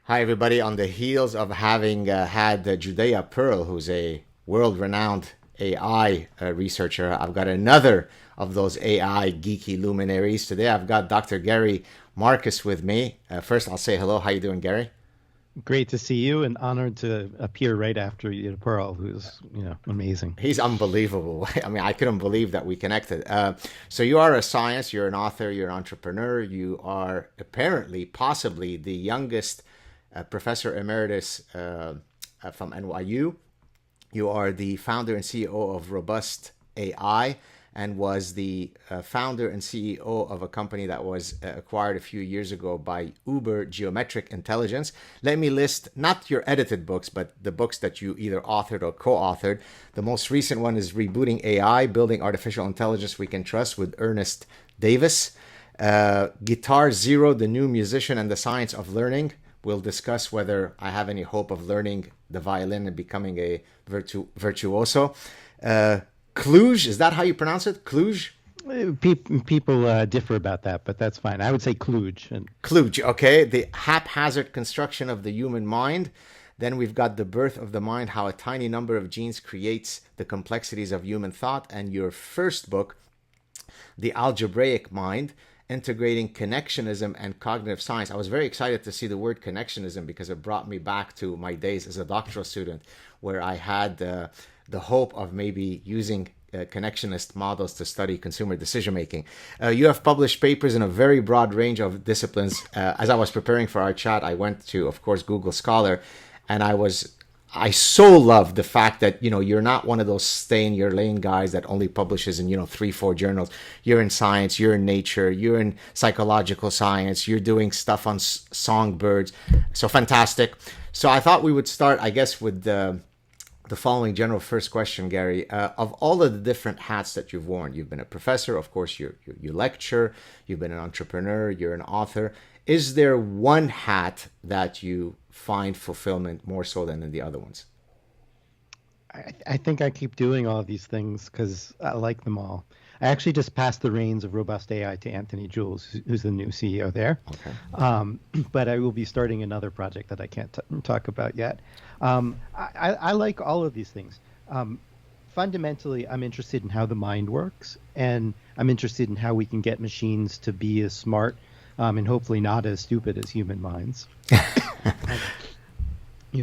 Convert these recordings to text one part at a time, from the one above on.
Hi, everybody. On the heels of having had Judea Pearl, who's a world renowned AI researcher, I've got another of those AI geeky luminaries. Today, I've got Dr. Gary Marcus with me. First, I'll say hello. How you doing, Gary? Great to see you and honored to appear right after you, Pearl, who's, amazing. He's unbelievable. I mean, I couldn't believe that we connected. So, you are a science, you're an author, you're an entrepreneur, you are apparently, possibly, the youngest professor emeritus from NYU. You are the founder and CEO of Robust AI and was the founder and CEO of a company that was acquired a few years ago by Uber Geometric Intelligence. Let me list not your edited books, but the books that you either authored or co-authored. The most recent one is Rebooting AI, Building Artificial Intelligence We Can Trust with Ernest Davis. Guitar Zero, The New Musician and the Science of Learning. We'll discuss whether I have any hope of learning the violin and becoming a virtuoso. Cluj, is that how you pronounce it? Cluj? People differ about that, but that's fine. I would say Kluge. Cluj, okay. The haphazard construction of the human mind. Then we've got The Birth of the Mind, How a Tiny Number of Genes Creates the Complexities of Human Thought. And your first book, The Algebraic Mind, Integrating Connectionism and Cognitive Science. I was very excited to see the word connectionism because it brought me back to my days as a doctoral student where I had the hope of maybe using connectionist models to study consumer decision making. You have published papers in a very broad range of disciplines. As I was preparing for our chat, I went to, of course, Google Scholar, and I so love the fact that, you're not one of those stay in your lane guys that only publishes in, 3-4 journals. You're in science, you're in nature, you're in psychological science, you're doing stuff on songbirds. So fantastic. So I thought we would start, I guess, with the following general first question, Gary. Of all of the different hats that you've worn, you've been a professor, of course, you lecture, you've been an entrepreneur, you're an author. Is there one hat that you find fulfillment more so than in the other ones? I think I keep doing all of these things because I like them all. I actually just passed the reins of Robust AI to Anthony Jules, who's the new CEO there. Okay. But I will be starting another project that I can't talk about yet. I like all of these things. Fundamentally, I'm interested in how the mind works, and I'm interested in how we can get machines to be as smart and hopefully not as stupid as human minds.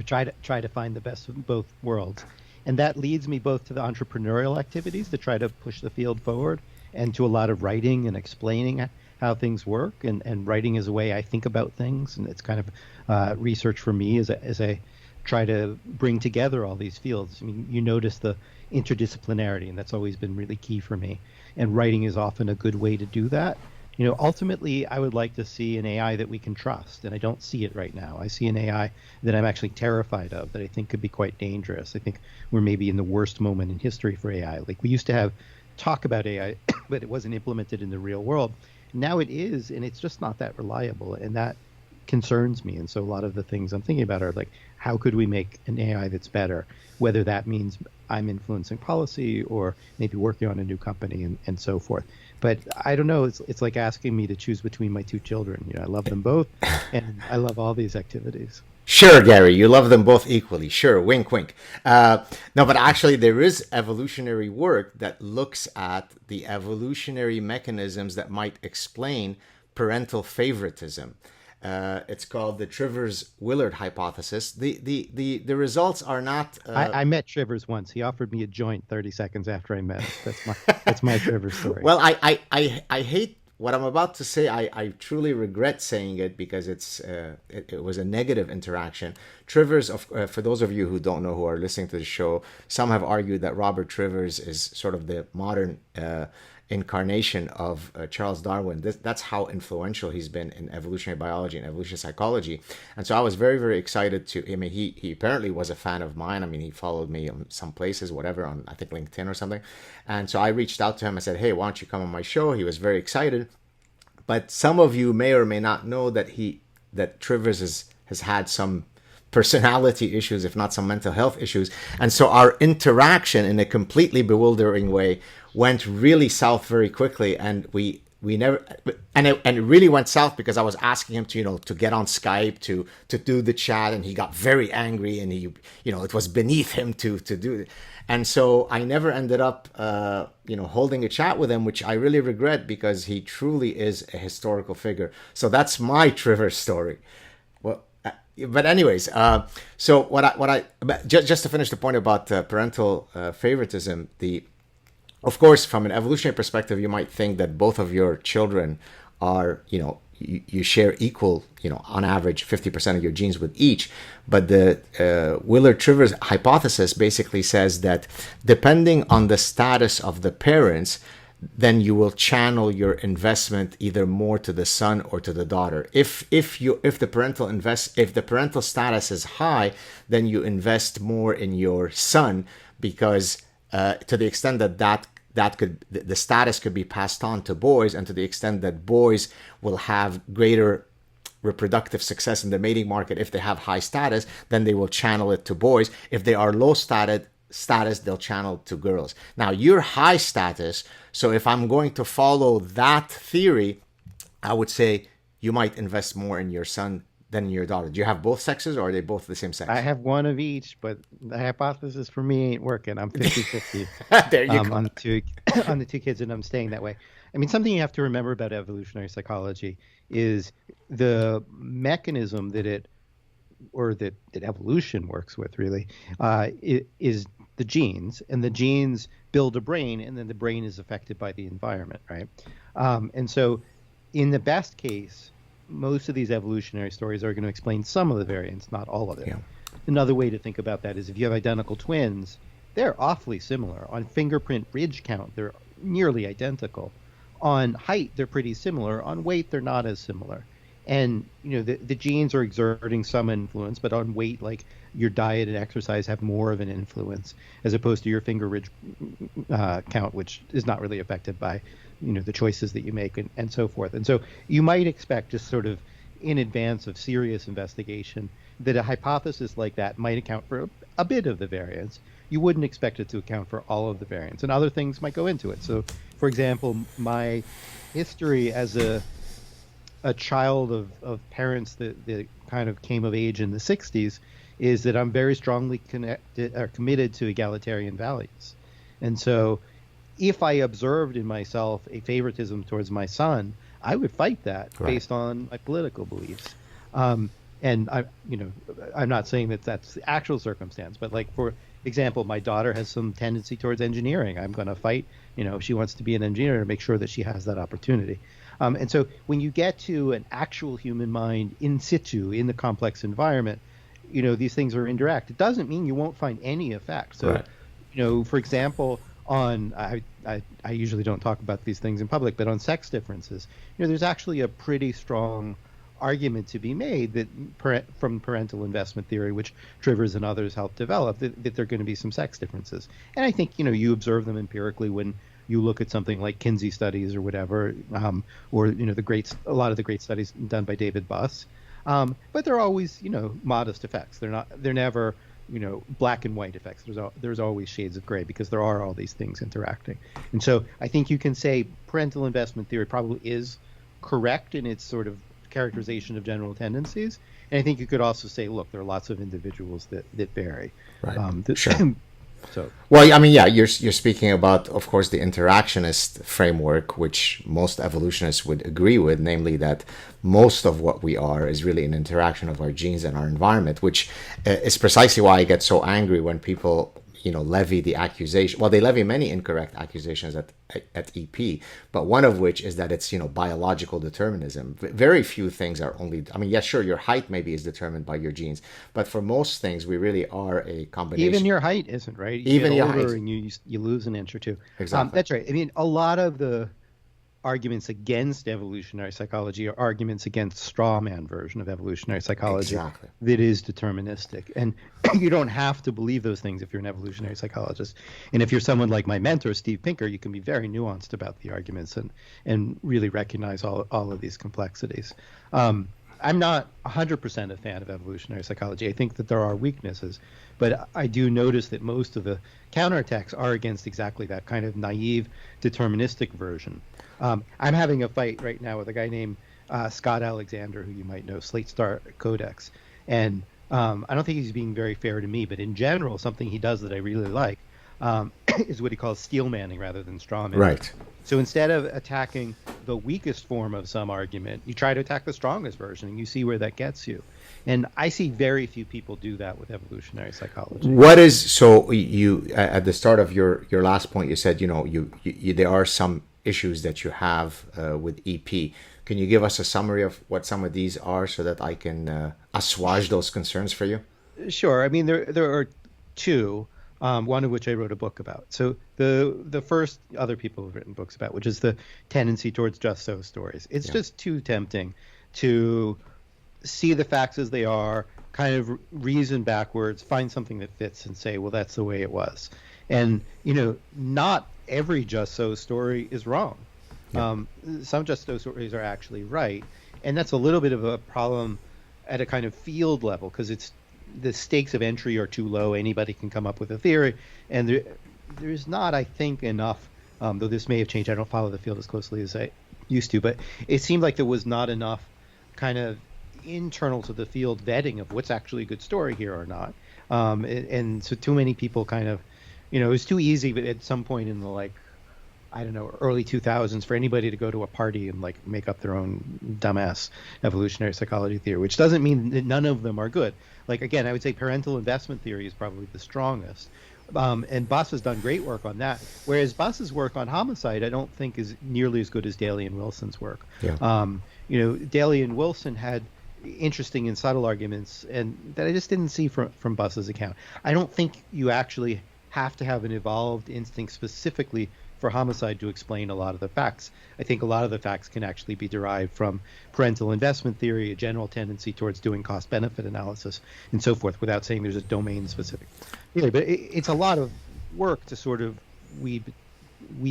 Try to find the best of both worlds. And that leads me both to the entrepreneurial activities to try to push the field forward and to a lot of writing and explaining how things work. And writing is a way I think about things. And it's kind of research for me as I try to bring together all these fields. I mean, you notice the interdisciplinarity, and that's always been really key for me. And writing is often a good way to do that. Ultimately, I would like to see an AI that we can trust, and I don't see it right now. I see an AI that I'm actually terrified of, that I think could be quite dangerous. I think we're maybe in the worst moment in history for AI. Like, we used to have talk about AI, but it wasn't implemented in the real world. Now it is, and it's just not that reliable, and that concerns me. And so a lot of the things I'm thinking about are like, how could we make an AI that's better? Whether that means I'm influencing policy or maybe working on a new company and so forth. But I don't know. It's like asking me to choose between my two children. I love them both, and I love all these activities. Sure, Gary, you love them both equally. Sure, wink, wink. No, but actually, there is evolutionary work that looks at the evolutionary mechanisms that might explain parental favoritism. It's called the Trivers-Willard hypothesis. The results are not. I met Trivers once. He offered me a joint 30 seconds after I met him. That's my Trivers story. Well, I hate what I'm about to say. I truly regret saying it because it was a negative interaction. Trivers, for those of you who don't know, who are listening to the show, some have argued that Robert Trivers is sort of the modern incarnation of Charles Darwin. That's how influential he's been in evolutionary biology and evolutionary psychology. And so I was very, very excited to, I mean, he apparently was a fan of mine. I mean, he followed me on some places, whatever, on, I think, LinkedIn or something. And so I reached out to him. I said, hey, why don't you come on my show? He was very excited. But some of you may or may not know that Trivers has had some personality issues, if not some mental health issues. And so our interaction in a completely bewildering way went really south very quickly. And we we never, and it really went south because I was asking him to, to get on Skype to do the chat, and he got very angry, and he, it was beneath him to do it. And so I never ended up, holding a chat with him, which I really regret because he truly is a historical figure. So that's my Trevor story. Well, but anyways, so just to finish the point about parental favoritism, of course, from an evolutionary perspective, you might think that both of your children are, you share equal, on average, 50% of your genes with each. But the Willard-Trivers hypothesis basically says that depending on the status of the parents, then you will channel your investment either more to the son or to the daughter. If the parental status is high, then you invest more in your son because to the extent the status could be passed on to boys, and to the extent that boys will have greater reproductive success in the mating market if they have high status, then they will channel it to boys. If they are low status, they'll channel to girls. Now, you're high status, so if I'm going to follow that theory, I would say you might invest more in your son than in your daughter. Do you have both sexes, or are they both the same sex? I have one of each, but the hypothesis for me ain't working. I'm 50-50 there you go. on the two kids, and I'm staying that way. I mean, something you have to remember about evolutionary psychology is the mechanism that evolution works with, really, is the genes, and the genes build a brain, and then the brain is affected by the environment, right? And so in the best case, most of these evolutionary stories are going to explain some of the variants, not all of it. Yeah. Another way to think about that is if you have identical twins, they're awfully similar. On fingerprint ridge count, they're nearly identical. On height, they're pretty similar. On weight, they're not as similar. And, the genes are exerting some influence, but on weight, like your diet and exercise have more of an influence as opposed to your finger ridge count, which is not really affected by, the choices that you make and so forth. And so you might expect, just sort of in advance of serious investigation, that a hypothesis like that might account for a bit of the variance. You wouldn't expect it to account for all of the variance, and other things might go into it. So, for example, my history as a child of parents that kind of came of age in the 60s is that I'm very strongly committed to egalitarian values. And so if I observed in myself a favoritism towards my son, I would fight that based on my political beliefs. And I'm not saying that that's the actual circumstance, but like, for example, my daughter has some tendency towards engineering. I'm going to fight, if she wants to be an engineer, to make sure that she has that opportunity. And so when you get to an actual human mind in situ, in the complex environment, these things are indirect. It doesn't mean you won't find any effect. So, for example, I usually don't talk about these things in public, but on sex differences, there's actually a pretty strong argument to be made that from parental investment theory, which Trivers and others helped develop, that there are going to be some sex differences. And I think, you observe them empirically when you look at something like Kinsey studies or whatever, or, a lot of the great studies done by David Buss. But they're always, modest effects. They're never, black and white effects. There's always shades of gray because there are all these things interacting. And so I think you can say parental investment theory probably is correct in its sort of characterization of general tendencies. And I think you could also say, look, there are lots of individuals that vary. Right. Sure. So, well, I mean, yeah, you're speaking about, of course, the interactionist framework, which most evolutionists would agree with, namely that most of what we are is really an interaction of our genes and our environment, which is precisely why I get so angry when people, levy the accusation. Well, they levy many incorrect accusations at EP, but one of which is that it's, biological determinism. Very few things are only, yes, sure, your height maybe is determined by your genes, but for most things, we really are a combination. Even your height isn't, right? You even get your older height. And you lose an inch or two. Exactly. That's right. I mean, a lot of the arguments against evolutionary psychology are arguments against straw man version of evolutionary psychology. Exactly. That is deterministic. And you don't have to believe those things if you're an evolutionary psychologist. And if you're someone like my mentor, Steve Pinker, you can be very nuanced about the arguments and really recognize all of these complexities. I'm not 100% a fan of evolutionary psychology. I think that there are weaknesses, but I do notice that most of the counterattacks are against exactly that kind of naive, deterministic version. I'm having a fight right now with a guy named Scott Alexander, who you might know, Slate Star Codex. And I don't think he's being very fair to me, but in general, something he does that I really like is what he calls steel manning rather than straw manning. Right. So instead of attacking the weakest form of some argument, you try to attack the strongest version, and you see where that gets you. And I see very few people do that with evolutionary psychology. What is so you at the start of your last point? You said you there are some issues that you have with EP. Can you give us a summary of what some of these are so that I can assuage those concerns for you? Sure. I mean, there are two. One of which I wrote a book about. So the first other people have written books about, which is the tendency towards just so stories. It's just too tempting to see the facts as they are, kind of reason backwards, find something that fits and say, well, that's the way it was. And, not every just so story is wrong. Yeah. Some just so stories are actually right. And that's a little bit of a problem at a kind of field level because the stakes of entry are too low. Anybody can come up with a theory, and there's not, I think, enough. Though this may have changed. I don't follow the field as closely as I used to, but it seemed like there was not enough kind of internal to the field vetting of what's actually a good story here or not. And so too many people kind of, it was too easy. But at some point in the early 2000s, for anybody to go to a party and make up their own dumbass evolutionary psychology theory, which doesn't mean that none of them are good. Again, I would say parental investment theory is probably the strongest. And Buss has done great work on that. Whereas Buss's work on homicide, I don't think is nearly as good as Daly and Wilson's work. Yeah. Daly and Wilson had interesting and subtle arguments, and that I just didn't see from Buss's account. I don't think you actually have to have an evolved instinct specifically for homicide to explain a lot of the facts. I think a lot of the facts can actually be derived from parental investment theory, a general tendency towards doing cost-benefit analysis, and so forth, without saying there's a domain-specific theory. But it's a lot of work to sort of weave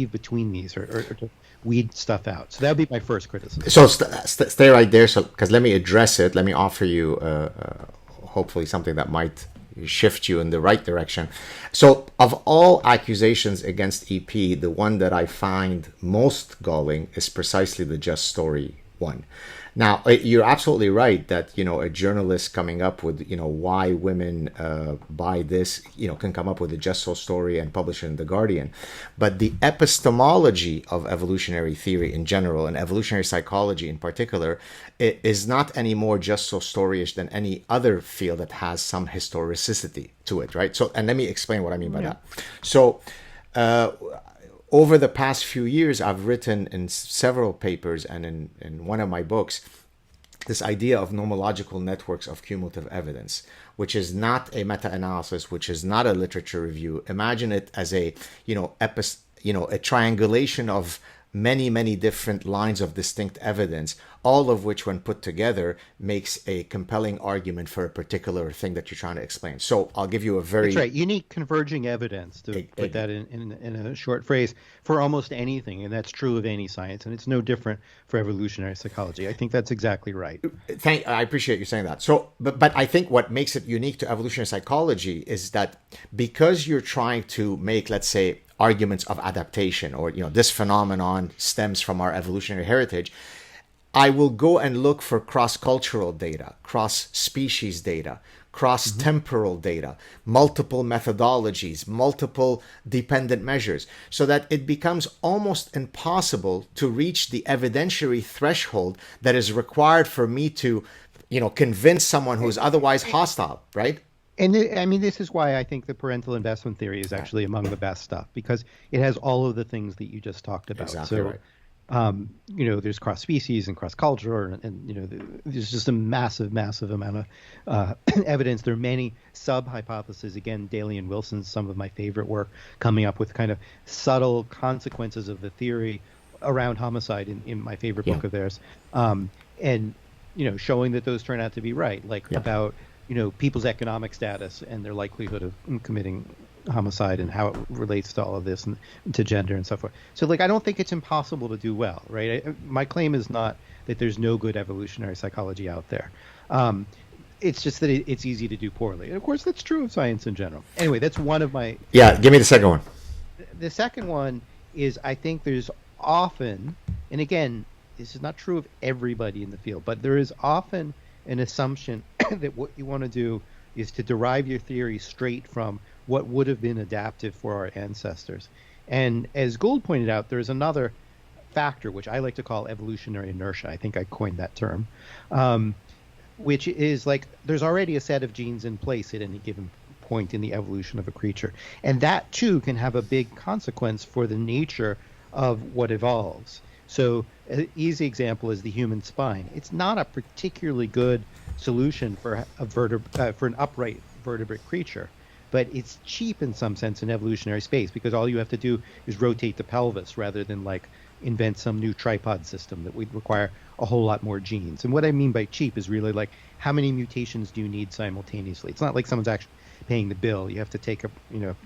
between these or to weed stuff out. So that would be my first criticism. So stay right there, because let me address it. Let me offer you hopefully something that might shift you in the right direction. So of all accusations against EP, the one that I find most galling is precisely the just story one. Now, you're absolutely right that, a journalist coming up with, why women buy this, can come up with a just so story and publish it in The Guardian. But the epistemology of evolutionary theory in general and evolutionary psychology in particular is not any more just so storyish than any other field that has some historicity to it, right? So, and let me explain what I mean by that. So, over the past few years, I've written in several papers and in one of my books this idea of nomological networks of cumulative evidence, which is not a meta-analysis, which is not a literature review. Imagine it as a triangulation of many different lines of distinct evidence, all of which, when put together, makes a compelling argument for a particular thing that you're trying to explain. So I'll give you a very... That's right. You need converging evidence, to put that in a short phrase, for almost anything, and that's true of any science, and it's no different for evolutionary psychology. I think that's exactly right. I appreciate you saying that. So, but I think what makes it unique to evolutionary psychology is that because you're trying to make, let's say, arguments of adaptation, or this phenomenon stems from our evolutionary heritage, I will go and look for cross-cultural data, cross-species data, cross-temporal data, multiple methodologies, multiple dependent measures, so that it becomes almost impossible to reach the evidentiary threshold that is required for me to, convince someone who's otherwise hostile, right? And I mean, this is why I think the parental investment theory is actually among the best stuff, because it has all of the things that you just talked about. Exactly right. There's cross species and cross culture, and there's just a massive amount of evidence. There are many sub hypotheses. Again, Daly and Wilson's some of my favorite work, coming up with kind of subtle consequences of the theory around homicide in my favorite book of theirs, and showing that those turn out to be right, about people's economic status and their likelihood of committing homicide and how it relates to all of this and to gender and so forth. So like I don't think it's impossible to do well, right? My claim is not that there's no good evolutionary psychology out there. It's just that it's easy to do poorly. And of course, that's true of science in general. Anyway, that's one of my... Yeah, give me the second one. The second one is I think there's often, and again, this is not true of everybody in the field, but there is often an assumption that what you want to do is to derive your theory straight from what would have been adaptive for our ancestors. And as Gould pointed out, there's another factor, which I like to call evolutionary inertia. I think I coined that term, which is like there's already a set of genes in place at any given point in the evolution of a creature. And that, too, can have a big consequence for the nature of what evolves. So an easy example is the human spine. It's not a particularly good solution for an upright vertebrate creature, but it's cheap in some sense in evolutionary space because all you have to do is rotate the pelvis rather than like invent some new tripod system that would require a whole lot more genes. And what I mean by cheap is really like how many mutations do you need simultaneously? It's not like someone's actually paying the bill. You have to take a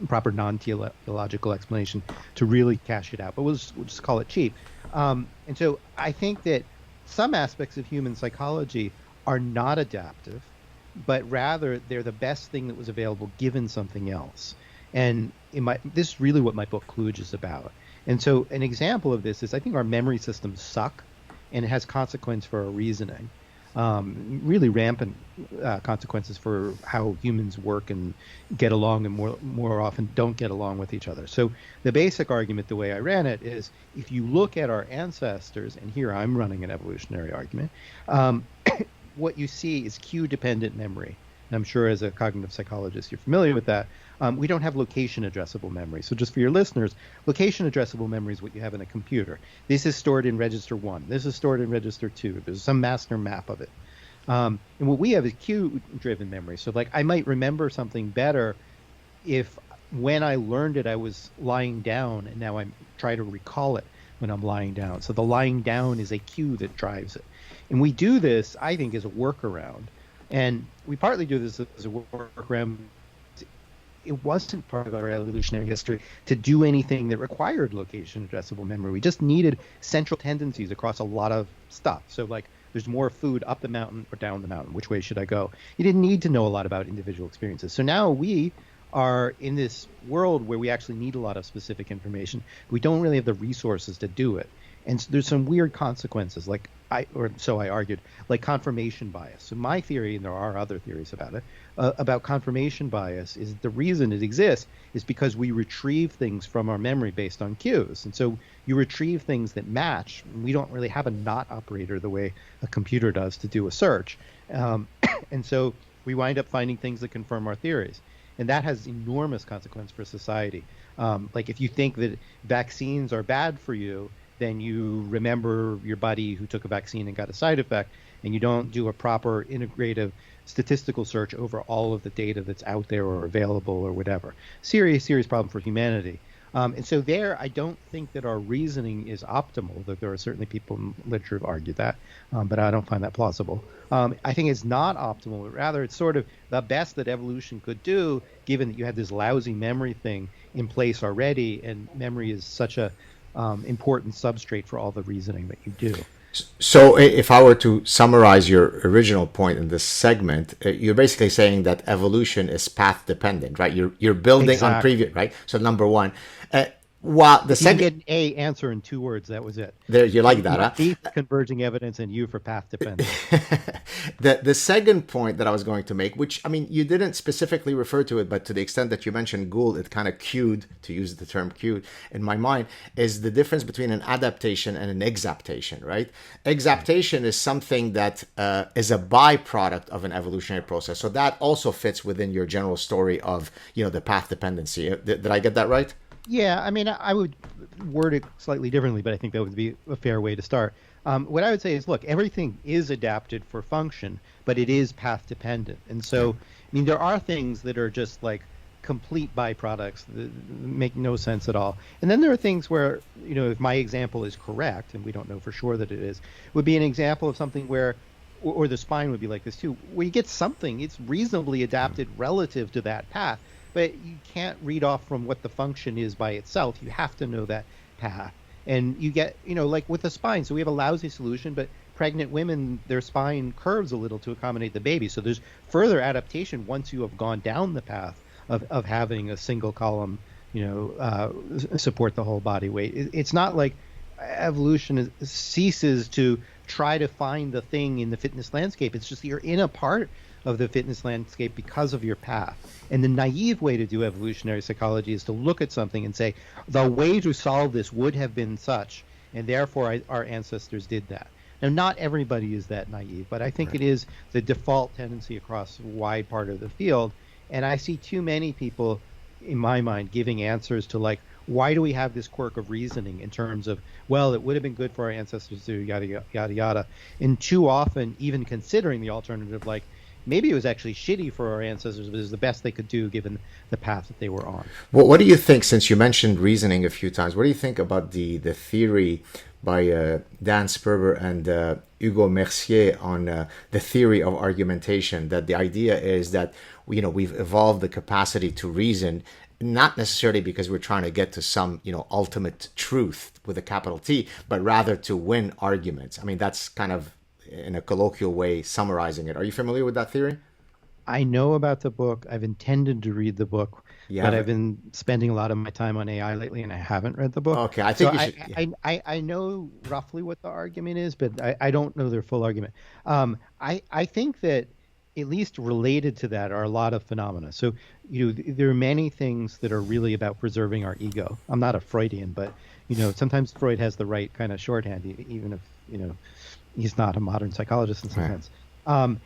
proper non-theological explanation to really cash it out. But we'll just call it cheap. And so I think that some aspects of human psychology are not adaptive, but rather they're the best thing that was available given something else. And this is really what my book Kludge is about. And so an example of this is I think our memory systems suck, and it has consequence for our reasoning. Really rampant consequences for how humans work and get along, and more often don't get along with each other. So the basic argument, the way I ran it, is if you look at our ancestors, and here I'm running an evolutionary argument, what you see is cue-dependent memory. And I'm sure as a cognitive psychologist you're familiar with that. We don't have location addressable memory. So just for your listeners, location addressable memory is what you have in a computer. This is stored in register 1. This is stored in register 2. There's some master map of it. And what we have is cue-driven memory. So like I might remember something better if when I learned it I was lying down, and now I try to recall it when I'm lying down. So the lying down is a cue that drives it. And we do this, I think, as a workaround. And we partly do this as a workaround. It wasn't part of our evolutionary history to do anything that required location addressable memory. We just needed central tendencies across a lot of stuff. So like there's more food up the mountain or down the mountain. Which way should I go? You didn't need to know a lot about individual experiences. So now we are in this world where we actually need a lot of specific information. We don't really have the resources to do it. And so there's some weird consequences, so I argued, like confirmation bias. So my theory, and there are other theories about it, about confirmation bias is the reason it exists is because we retrieve things from our memory based on cues. And so you retrieve things that match. We don't really have a not operator the way a computer does to do a search. And so we wind up finding things that confirm our theories. And that has enormous consequence for society. Like if you think that vaccines are bad for you, then you remember your buddy who took a vaccine and got a side effect, and you don't do a proper integrative statistical search over all of the data that's out there or available or whatever. Serious problem for humanity. And so there, I don't think that our reasoning is optimal, though there are certainly people in literature who argue that, but I don't find that plausible. I think it's not optimal, but rather it's sort of the best that evolution could do, given that you had this lousy memory thing in place already, and memory is such a important substrate for all the reasoning that you do. So if I were to summarize your original point in this segment, you're basically saying that evolution is path dependent, right? You're building Exactly. on previous, right? So number one, while the second, you get an A answer in 2 words, that was it. there you like that, huh? B for converging evidence and U for path dependent. The second point that I was going to make, which I mean you didn't specifically refer to it, but to the extent that you mentioned Gould, it kind of cued, to use the term cued in my mind, is the difference between an adaptation and an exaptation, right? Exaptation is something that is a byproduct of an evolutionary process. So that also fits within your general story of, the path dependency. Did I get that right? Yeah, I mean, I would word it slightly differently, but I think that would be a fair way to start. What I would say is, look, everything is adapted for function, but it is path dependent. And so, I mean, there are things that are just like complete byproducts that make no sense at all. And then there are things where, if my example is correct, and we don't know for sure that it is, would be an example of something where, or the spine would be like this too, where you get something, it's reasonably adapted relative to that path, but you can't read off from what the function is by itself. You have to know that path. And you get, like with the spine. So we have a lousy solution, but pregnant women, their spine curves a little to accommodate the baby. So there's further adaptation once you have gone down the path of having a single column, support the whole body weight. It's not like evolution ceases to try to find the thing in the fitness landscape. It's just you're in a part of the fitness landscape because of your path. And the naive way to do evolutionary psychology is to look at something and say, the way to solve this would have been such, and therefore our ancestors did that. Now, not everybody is that naive, but I think it is the default tendency across a wide part of the field. And I see too many people, in my mind, giving answers to like, why do we have this quirk of reasoning in terms of, well, it would have been good for our ancestors to yada, yada, yada. And too often, even considering the alternative, like, maybe it was actually shitty for our ancestors, but it was the best they could do given the path that they were on. Well, what do you think, since you mentioned reasoning a few times, what do you think about the theory by Dan Sperber and Hugo Mercier on the theory of argumentation, that the idea is that we've evolved the capacity to reason, not necessarily because we're trying to get to some ultimate truth with a capital T, but rather to win arguments. I mean, that's kind of, in a colloquial way, summarizing it. Are you familiar with that theory? I know about the book. I've intended to read the book, but I've been spending a lot of my time on AI lately, and I haven't read the book. Okay, I think so you should. Yeah. I know roughly what the argument is, but I don't know their full argument. I think that at least related to that are a lot of phenomena. So there are many things that are really about preserving our ego. I'm not a Freudian, but sometimes Freud has the right kind of shorthand, even if he's not a modern psychologist in some sense.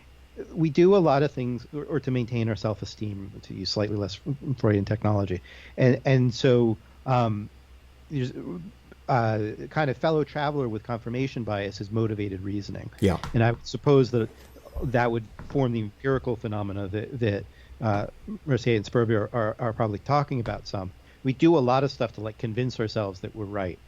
We do a lot of things or to maintain our self-esteem, to use slightly less Freudian technology. And so there's kind of fellow traveler with confirmation bias is motivated reasoning. Yeah. And I suppose that would form the empirical phenomena that Mercier and Sperber are probably talking about some. We do a lot of stuff to like convince ourselves that we're right.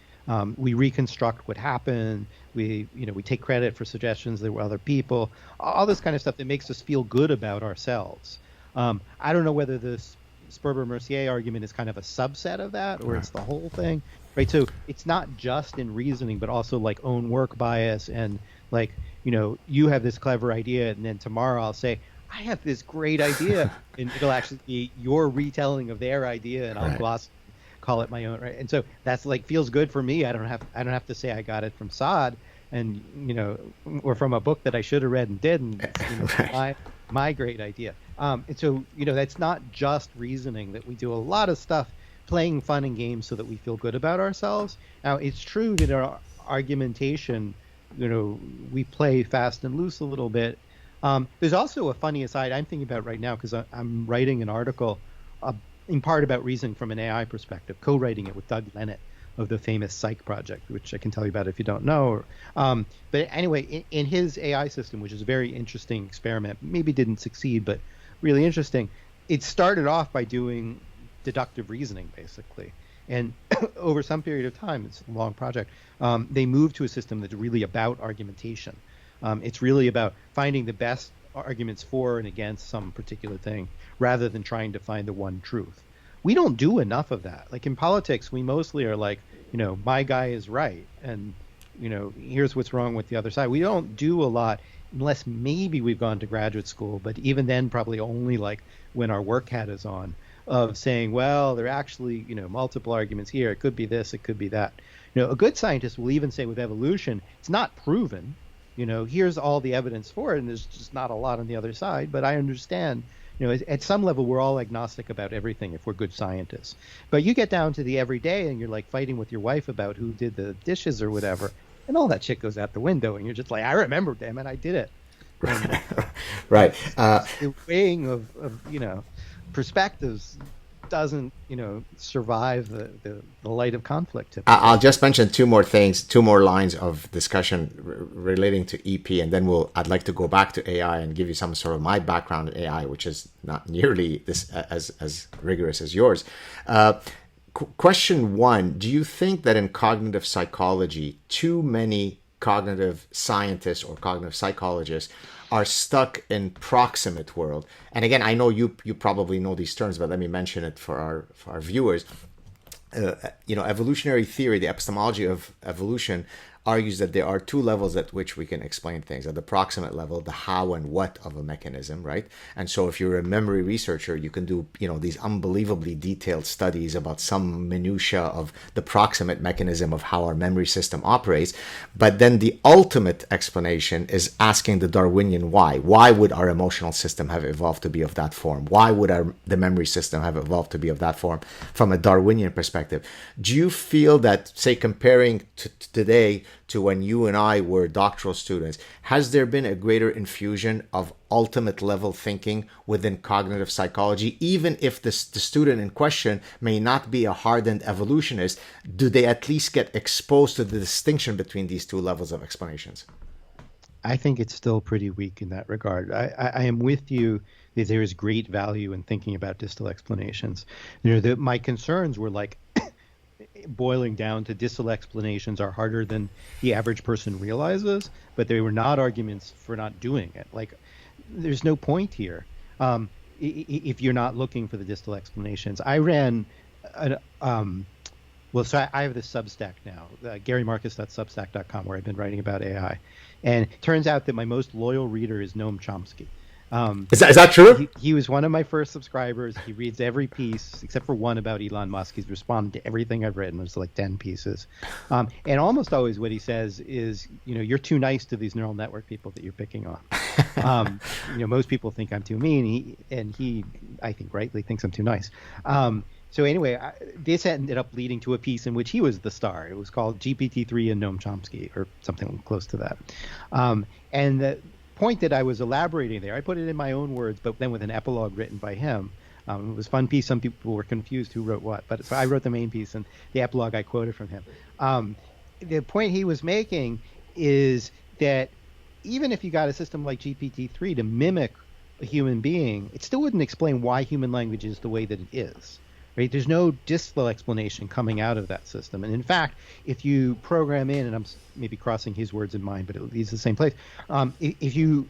We reconstruct what happened. We take credit for suggestions that were other people. All this kind of stuff that makes us feel good about ourselves. I don't know whether this Sperber-Mercier argument is kind of a subset of that, or it's the whole thing, right? So it's not just in reasoning, but also like own work bias, and like you have this clever idea, and then tomorrow I'll say, I have this great idea, and it'll actually be your retelling of their idea, and I'll gloss. Call it my own, right? And so that's like feels good for me. I don't have to say I got it from Saad, and or from a book that I should have read and didn't. My great idea. And so that's not just reasoning. That we do a lot of stuff, playing fun and games so that we feel good about ourselves. Now it's true that our argumentation, we play fast and loose a little bit. There's also a funny aside I'm thinking about right now because I'm writing an article. In part about reasoning from an AI perspective, co-writing it with Doug Lennett of the famous Psych project, which I can tell you about if you don't know. But anyway, in his AI system, which is a very interesting experiment, maybe didn't succeed, but really interesting, it started off by doing deductive reasoning, basically. And over some period of time, it's a long project, they moved to a system that's really about argumentation. It's really about finding the best arguments for and against some particular thing, rather than trying to find the one truth. We don't do enough of that. Like in politics, we mostly are like, my guy is right, and here's what's wrong with the other side. We don't do a lot unless maybe we've gone to graduate school, but even then probably only like when our work hat is on, of saying, well, there are actually multiple arguments here. It could be this, it could be that. A good scientist will even say with evolution, it's not proven. Here's all the evidence for it, and there's just not a lot on the other side. But I understand, at some level, we're all agnostic about everything if we're good scientists. But you get down to the everyday, and you're like fighting with your wife about who did the dishes or whatever, and all that shit goes out the window, and you're just like, I remember, damn it, I did it. And, right. The weighing of perspectives doesn't survive the light of conflict typically. I'll just mention two more lines of discussion relating to EP, and then I'd like to go back to AI and give you some sort of my background in AI, which is not nearly this as rigorous as yours. Question one: do you think that in cognitive psychology, too many cognitive scientists or cognitive psychologists are stuck in proximate world. And again, I know you probably know these terms, but let me mention it for our viewers. Evolutionary theory, the epistemology of evolution, argues that there are two levels at which we can explain things. At the proximate level, the how and what of a mechanism, right? And so if you're a memory researcher, you can do, these unbelievably detailed studies about some minutia of the proximate mechanism of how our memory system operates. But then the ultimate explanation is asking the Darwinian why. Why would our emotional system have evolved to be of that form? Why would the memory system have evolved to be of that form from a Darwinian perspective? Do you feel that, say, comparing to today to when you and I were doctoral students, has there been a greater infusion of ultimate level thinking within cognitive psychology? Even if the student in question may not be a hardened evolutionist, do they at least get exposed to the distinction between these two levels of explanations? I think it's still pretty weak in that regard. I am with you that there is great value in thinking about distal explanations. My concerns were like, boiling down to distal explanations are harder than the average person realizes, but they were not arguments for not doing it. Like, there's no point here if you're not looking for the distal explanations. I ran, I have this Substack now, GaryMarcus.substack.com, where I've been writing about AI. And it turns out that my most loyal reader is Noam Chomsky. Is that true? He was one of my first subscribers. He reads every piece except for one about Elon Musk. He's responded to everything I've written. There's like 10 pieces. And almost always what he says is, you're too nice to these neural network people that you're picking on. Most people think I'm too mean. He, I think rightly, thinks I'm too nice. So anyway, this ended up leading to a piece in which he was the star. It was called GPT-3 and Noam Chomsky, or something close to that. And the point that I was elaborating there, I put it in my own words, but then with an epilogue written by him. It was a fun piece. Some people were confused who wrote what, but so I wrote the main piece, and the epilogue I quoted from him. The point he was making is that even if you got a system like GPT-3 to mimic a human being, it still wouldn't explain why human language is the way that it is. Right? There's no distal explanation coming out of that system. And in fact, if you program in, and I'm maybe crossing his words and mine, but it leads to the same place. If you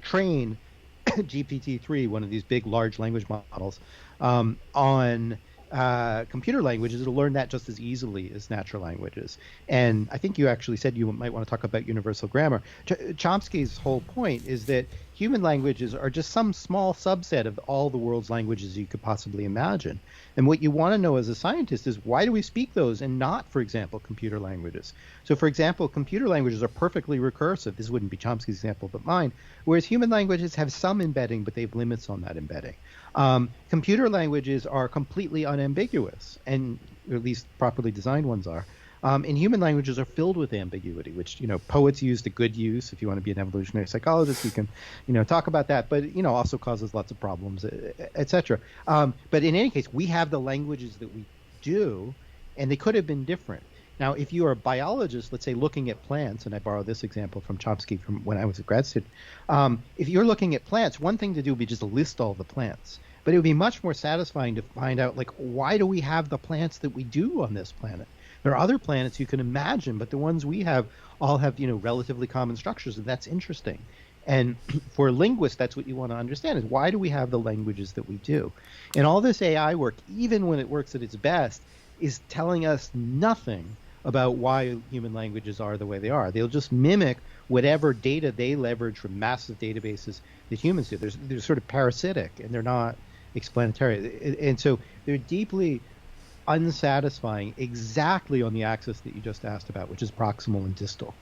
train GPT-3, one of these big, large language models, on computer languages, it'll learn that just as easily as natural languages. And I think you actually said you might want to talk about universal grammar. Chomsky's whole point is that human languages are just some small subset of all the world's languages you could possibly imagine. And what you want to know as a scientist is, why do we speak those and not, for example, computer languages? So, for example, computer languages are perfectly recursive. This wouldn't be Chomsky's example, but mine. Whereas human languages have some embedding, but they have limits on that embedding. Computer languages are completely unambiguous, and at least properly designed ones are. And human languages are filled with ambiguity, which, poets use to good use. If you want to be an evolutionary psychologist, you can, talk about that, but, also causes lots of problems, et cetera. But in any case, we have the languages that we do, and they could have been different. Now, if you are a biologist, let's say looking at plants, and I borrow this example from Chomsky from when I was a grad student, if you're looking at plants, one thing to do would be just list all the plants. But it would be much more satisfying to find out, like, why do we have the plants that we do on this planet? There are other planets you can imagine, but the ones we have all have, relatively common structures, and that's interesting. And for linguists, that's what you want to understand, is why do we have the languages that we do? And all this AI work, even when it works at its best, is telling us nothing about why human languages are the way they are. They'll just mimic whatever data they leverage from massive databases that humans do. They're sort of parasitic, and they're not explanatory. And so they're deeply unsatisfying exactly on the axis that you just asked about, which is proximal and distal.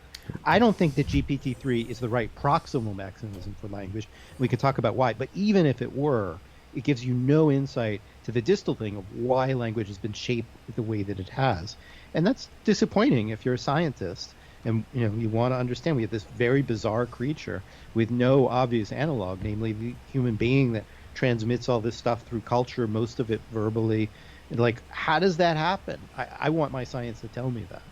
I don't think that GPT-3 is the right proximal mechanism for language. We can talk about why, but even if it were, it gives you no insight to the distal thing of why language has been shaped the way that it has. And that's disappointing if you're a scientist and you want to understand we have this very bizarre creature with no obvious analog, namely the human being that transmits all this stuff through culture, most of it verbally. Like, how does that happen? I want my science to tell me that.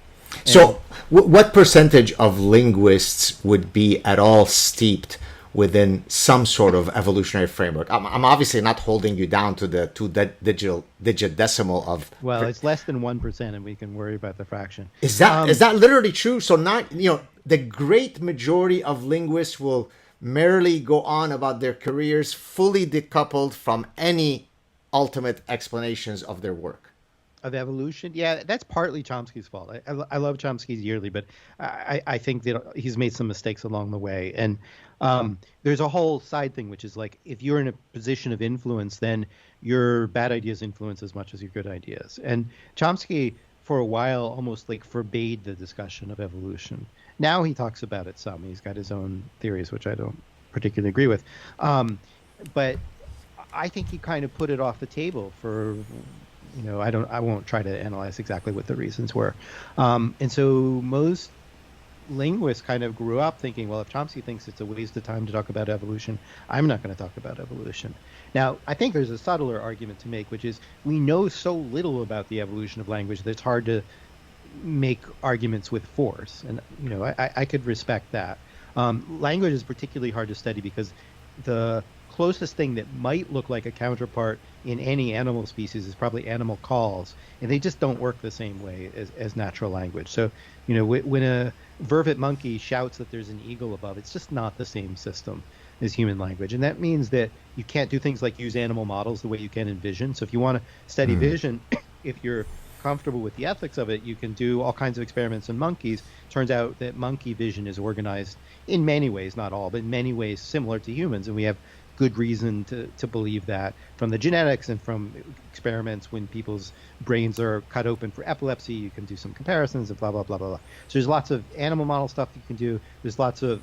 So what percentage of linguists would be at all steeped within some sort of evolutionary framework? I'm obviously not holding you down to the digit decimal of... Well, it's less than 1%, and we can worry about the fraction. Is that literally true? So not, the great majority of linguists will merely go on about their careers fully decoupled from any ultimate explanations of their work. Of evolution, yeah, that's partly Chomsky's fault. I love Chomsky dearly, but I think that he's made some mistakes along the way. And there's a whole side thing, which is like, if you're in a position of influence, then your bad ideas influence as much as your good ideas. And Chomsky, for a while, almost like forbade the discussion of evolution. Now he talks about it some. He's got his own theories, which I don't particularly agree with. But I think he kind of put it off the table for, I won't try to analyze exactly what the reasons were. And so most linguists kind of grew up thinking, well, if Chomsky thinks it's a waste of time to talk about evolution, I'm not going to talk about evolution. Now, I think there's a subtler argument to make, which is we know so little about the evolution of language that it's hard to make arguments with force. And, I could respect that. Language is particularly hard to study because the closest thing that might look like a counterpart in any animal species is probably animal calls, and they just don't work the same way as natural language. So, when a vervet monkey shouts that there's an eagle above, it's just not the same system as human language. And that means that you can't do things like use animal models the way you can in vision. So if you want to study vision, if you're comfortable with the ethics of it, you can do all kinds of experiments in monkeys. Turns out that monkey vision is organized in many ways, not all, but in many ways similar to humans. And we have good reason to believe that from the genetics and from experiments when people's brains are cut open for epilepsy. You can do some comparisons and blah, blah, blah, blah, blah. So there's lots of animal model stuff you can do. There's lots of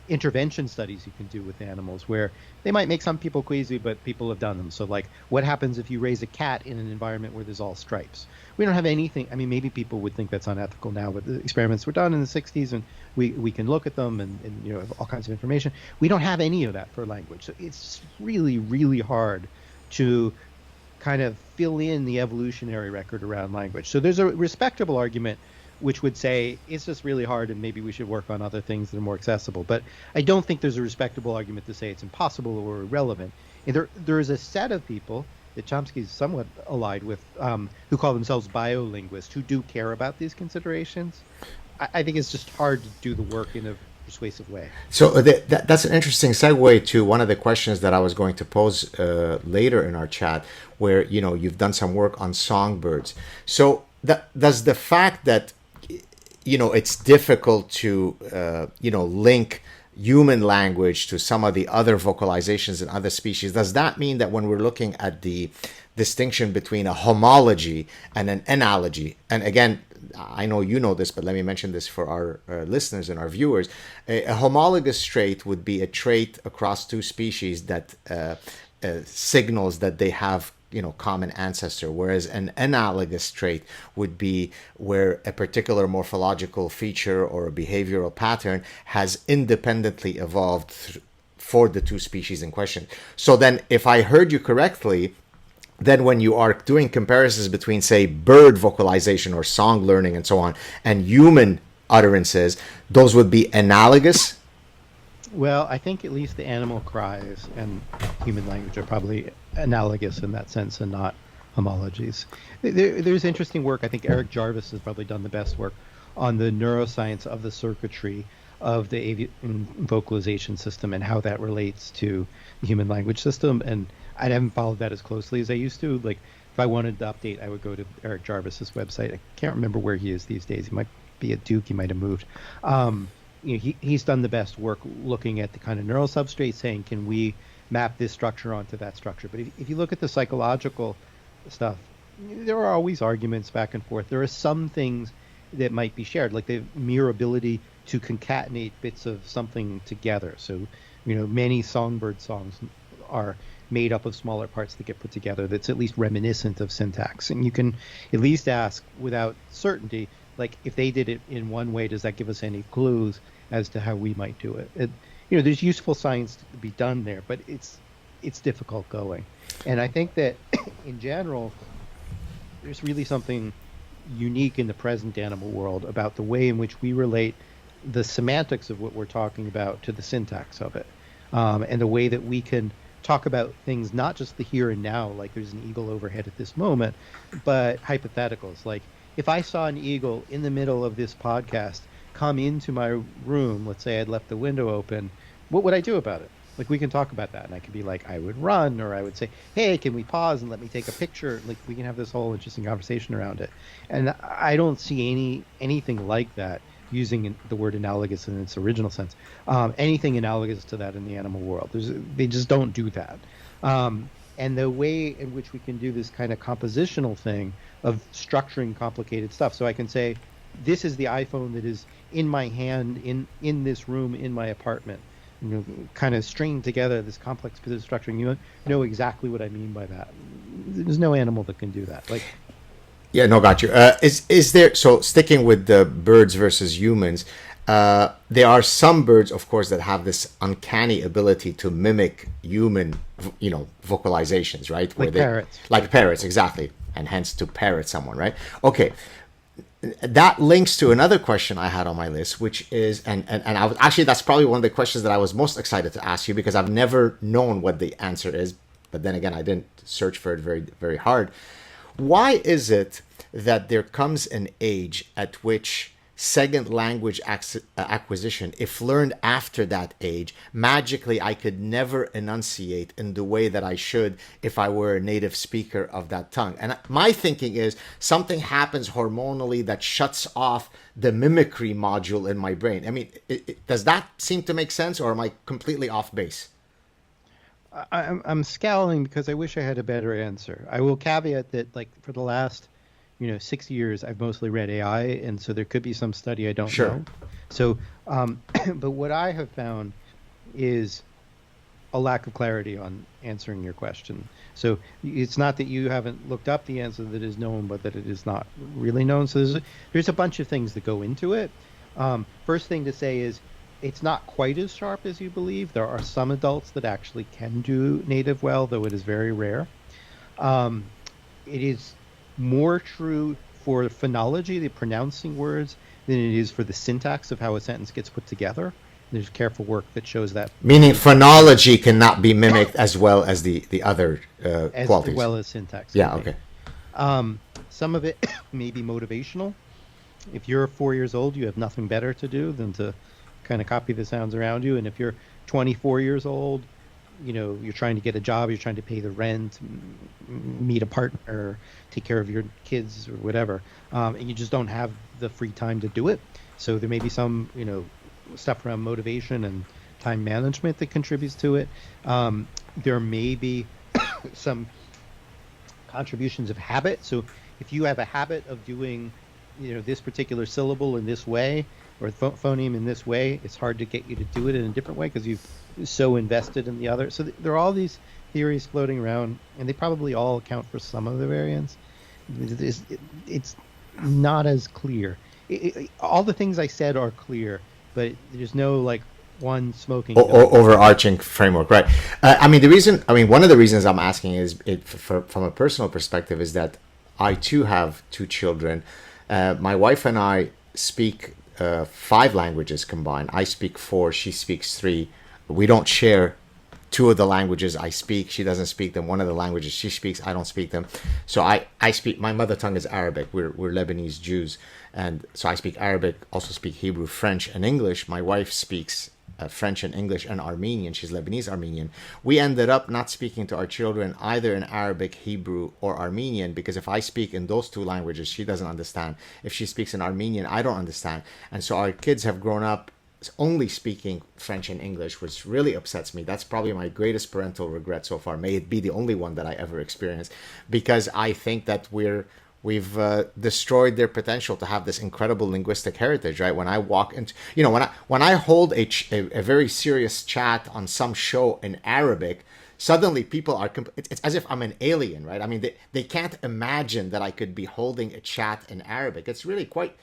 intervention studies you can do with animals where they might make some people queasy, but people have done them. So like, what happens if you raise a cat in an environment where there's all stripes? We don't have anything. I mean, maybe people would think that's unethical now, but the experiments were done in the 60s, and we can look at them and have all kinds of information. We don't have any of that for language. So it's really, really hard to kind of fill in the evolutionary record around language. So there's a respectable argument which would say it's just really hard and maybe we should work on other things that are more accessible. But I don't think there's a respectable argument to say it's impossible or irrelevant. And there is a set of people that Chomsky is somewhat allied with who call themselves biolinguists, who do care about these considerations. I think it's just hard to do the work in a persuasive way. So that's an interesting segue to one of the questions that I was going to pose later in our chat, where you've done some work on songbirds. So does the fact that it's difficult to link human language to some of the other vocalizations in other species, does that mean that when we're looking at the distinction between a homology and an analogy, and again, I know you know this, but let me mention this for our listeners and our viewers, a homologous trait would be a trait across two species that signals that they have common ancestor, whereas an analogous trait would be where a particular morphological feature or a behavioral pattern has independently evolved for the two species in question. So then, if I heard you correctly, then when you are doing comparisons between, say, bird vocalization or song learning and so on, and human utterances, those would be analogous? Well, I think at least the animal cries and human language are probably analogous in that sense and not homologies. There's interesting work. I think Eric Jarvis has probably done the best work on the neuroscience of the circuitry of the vocalization system and how that relates to the human language system. And I haven't followed that as closely as I used to. Like, if I wanted to update, I would go to Eric Jarvis's website. I can't remember where he is these days. He might be at Duke. He might have moved. He's done the best work looking at the kind of neural substrate, saying, can we map this structure onto that structure? But if you look at the psychological stuff, there are always arguments back and forth. There are some things that might be shared, like the mere ability to concatenate bits of something together. So, many songbird songs are made up of smaller parts that get put together that's at least reminiscent of syntax. And you can at least ask without certainty, like, if they did it in one way, does that give us any clues as to how we might do it? There's useful science to be done there, but it's difficult going. And I think that in general, there's really something unique in the present animal world about the way in which we relate the semantics of what we're talking about to the syntax of it, and the way that we can talk about things, not just the here and now, like there's an eagle overhead at this moment, but hypotheticals. Like, if I saw an eagle in the middle of this podcast come into my room, let's say I'd left the window open, what would I do about it? Like we can talk about that, and I could be like, I would run, or I would say, hey, can we pause and let me take a picture? Like we can have this whole interesting conversation around it. And I don't see anything like that using the word analogous in its original sense. Anything analogous to that in the animal world, they just don't do that. And the way in which we can do this kind of compositional thing of structuring complicated stuff. So I can say, this is the iPhone that is in my hand in this room in my apartment. You know, kind of string together this complex bit of structuring. You know exactly what I mean by that. There's no animal that can do that. Like, yeah, no, got you. Is there, so sticking with the birds versus humans, there are some birds, of course, that have this uncanny ability to mimic human, vocalizations, right? like parrots. Like parrots, exactly, and hence to parrot someone, right? Okay, that links to another question I had on my list, which is, and I was actually, that's probably one of the questions that I was most excited to ask you, because I've never known what the answer is, but then again, I didn't search for it very, very hard. Why is it that there comes an age at which second language acquisition, if learned after that age, magically I could never enunciate in the way that I should if I were a native speaker of that tongue? And my thinking is something happens hormonally that shuts off the mimicry module in my brain. I mean, does that seem to make sense, or am I completely off base? I'm scowling because I wish I had a better answer. I will caveat that, like, for the last 6 years, I've mostly read AI, and so there could be some study I don't know. So, but what I have found is a lack of clarity on answering your question. So it's not that you haven't looked up the answer that is known, but that it is not really known. So there's a bunch of things that go into it. First thing to say is it's not quite as sharp as you believe. There are some adults that actually can do native well, though it is very rare. It is more true for phonology, the pronouncing words, than it is for the syntax of how a sentence gets put together. There's careful work that shows that. Meaning phonology cannot be mimicked as well as the other qualities. As well as syntax. Yeah, okay. Some of it may be motivational. If you're 4 years old, you have nothing better to do than to kind of copy the sounds around you. And if you're 24 years old, you're trying to get a job, you're trying to pay the rent, meet a partner, take care of your kids or whatever, and you just don't have the free time to do it. So there may be some, stuff around motivation and time management that contributes to it. There may be some contributions of habit. So if you have a habit of doing, this particular syllable in this way, or phoneme in this way, it's hard to get you to do it in a different way because you've so invested in the other. So there are all these theories floating around, and they probably all account for some of the variants. It's not as clear. All the things I said are clear, but there's no one smoking overarching framework, right? One of the reasons I'm asking is from a personal perspective is that I too have two children. My wife and I speak 5 languages combined. I speak 4, she speaks 3. We don't share 2 of the languages I speak. She doesn't speak them. One of the languages she speaks, I don't speak them. So I speak, my mother tongue is Arabic. We're Lebanese Jews. And so I speak Arabic, also speak Hebrew, French, and English. My wife speaks French and English and Armenian. She's Lebanese Armenian. We ended up not speaking to our children either in Arabic, Hebrew, or Armenian, because if I speak in those 2 languages, she doesn't understand. If she speaks in Armenian, I don't understand. And so our kids have grown up only speaking French and English, which really upsets me. That's probably my greatest parental regret so far. May it be the only one that I ever experienced, because I think that we've destroyed their potential to have this incredible linguistic heritage, right? When I walk into, when I hold a very serious chat on some show in Arabic, suddenly people are, it's as if I'm an alien, right? I mean, they can't imagine that I could be holding a chat in Arabic. It's really quite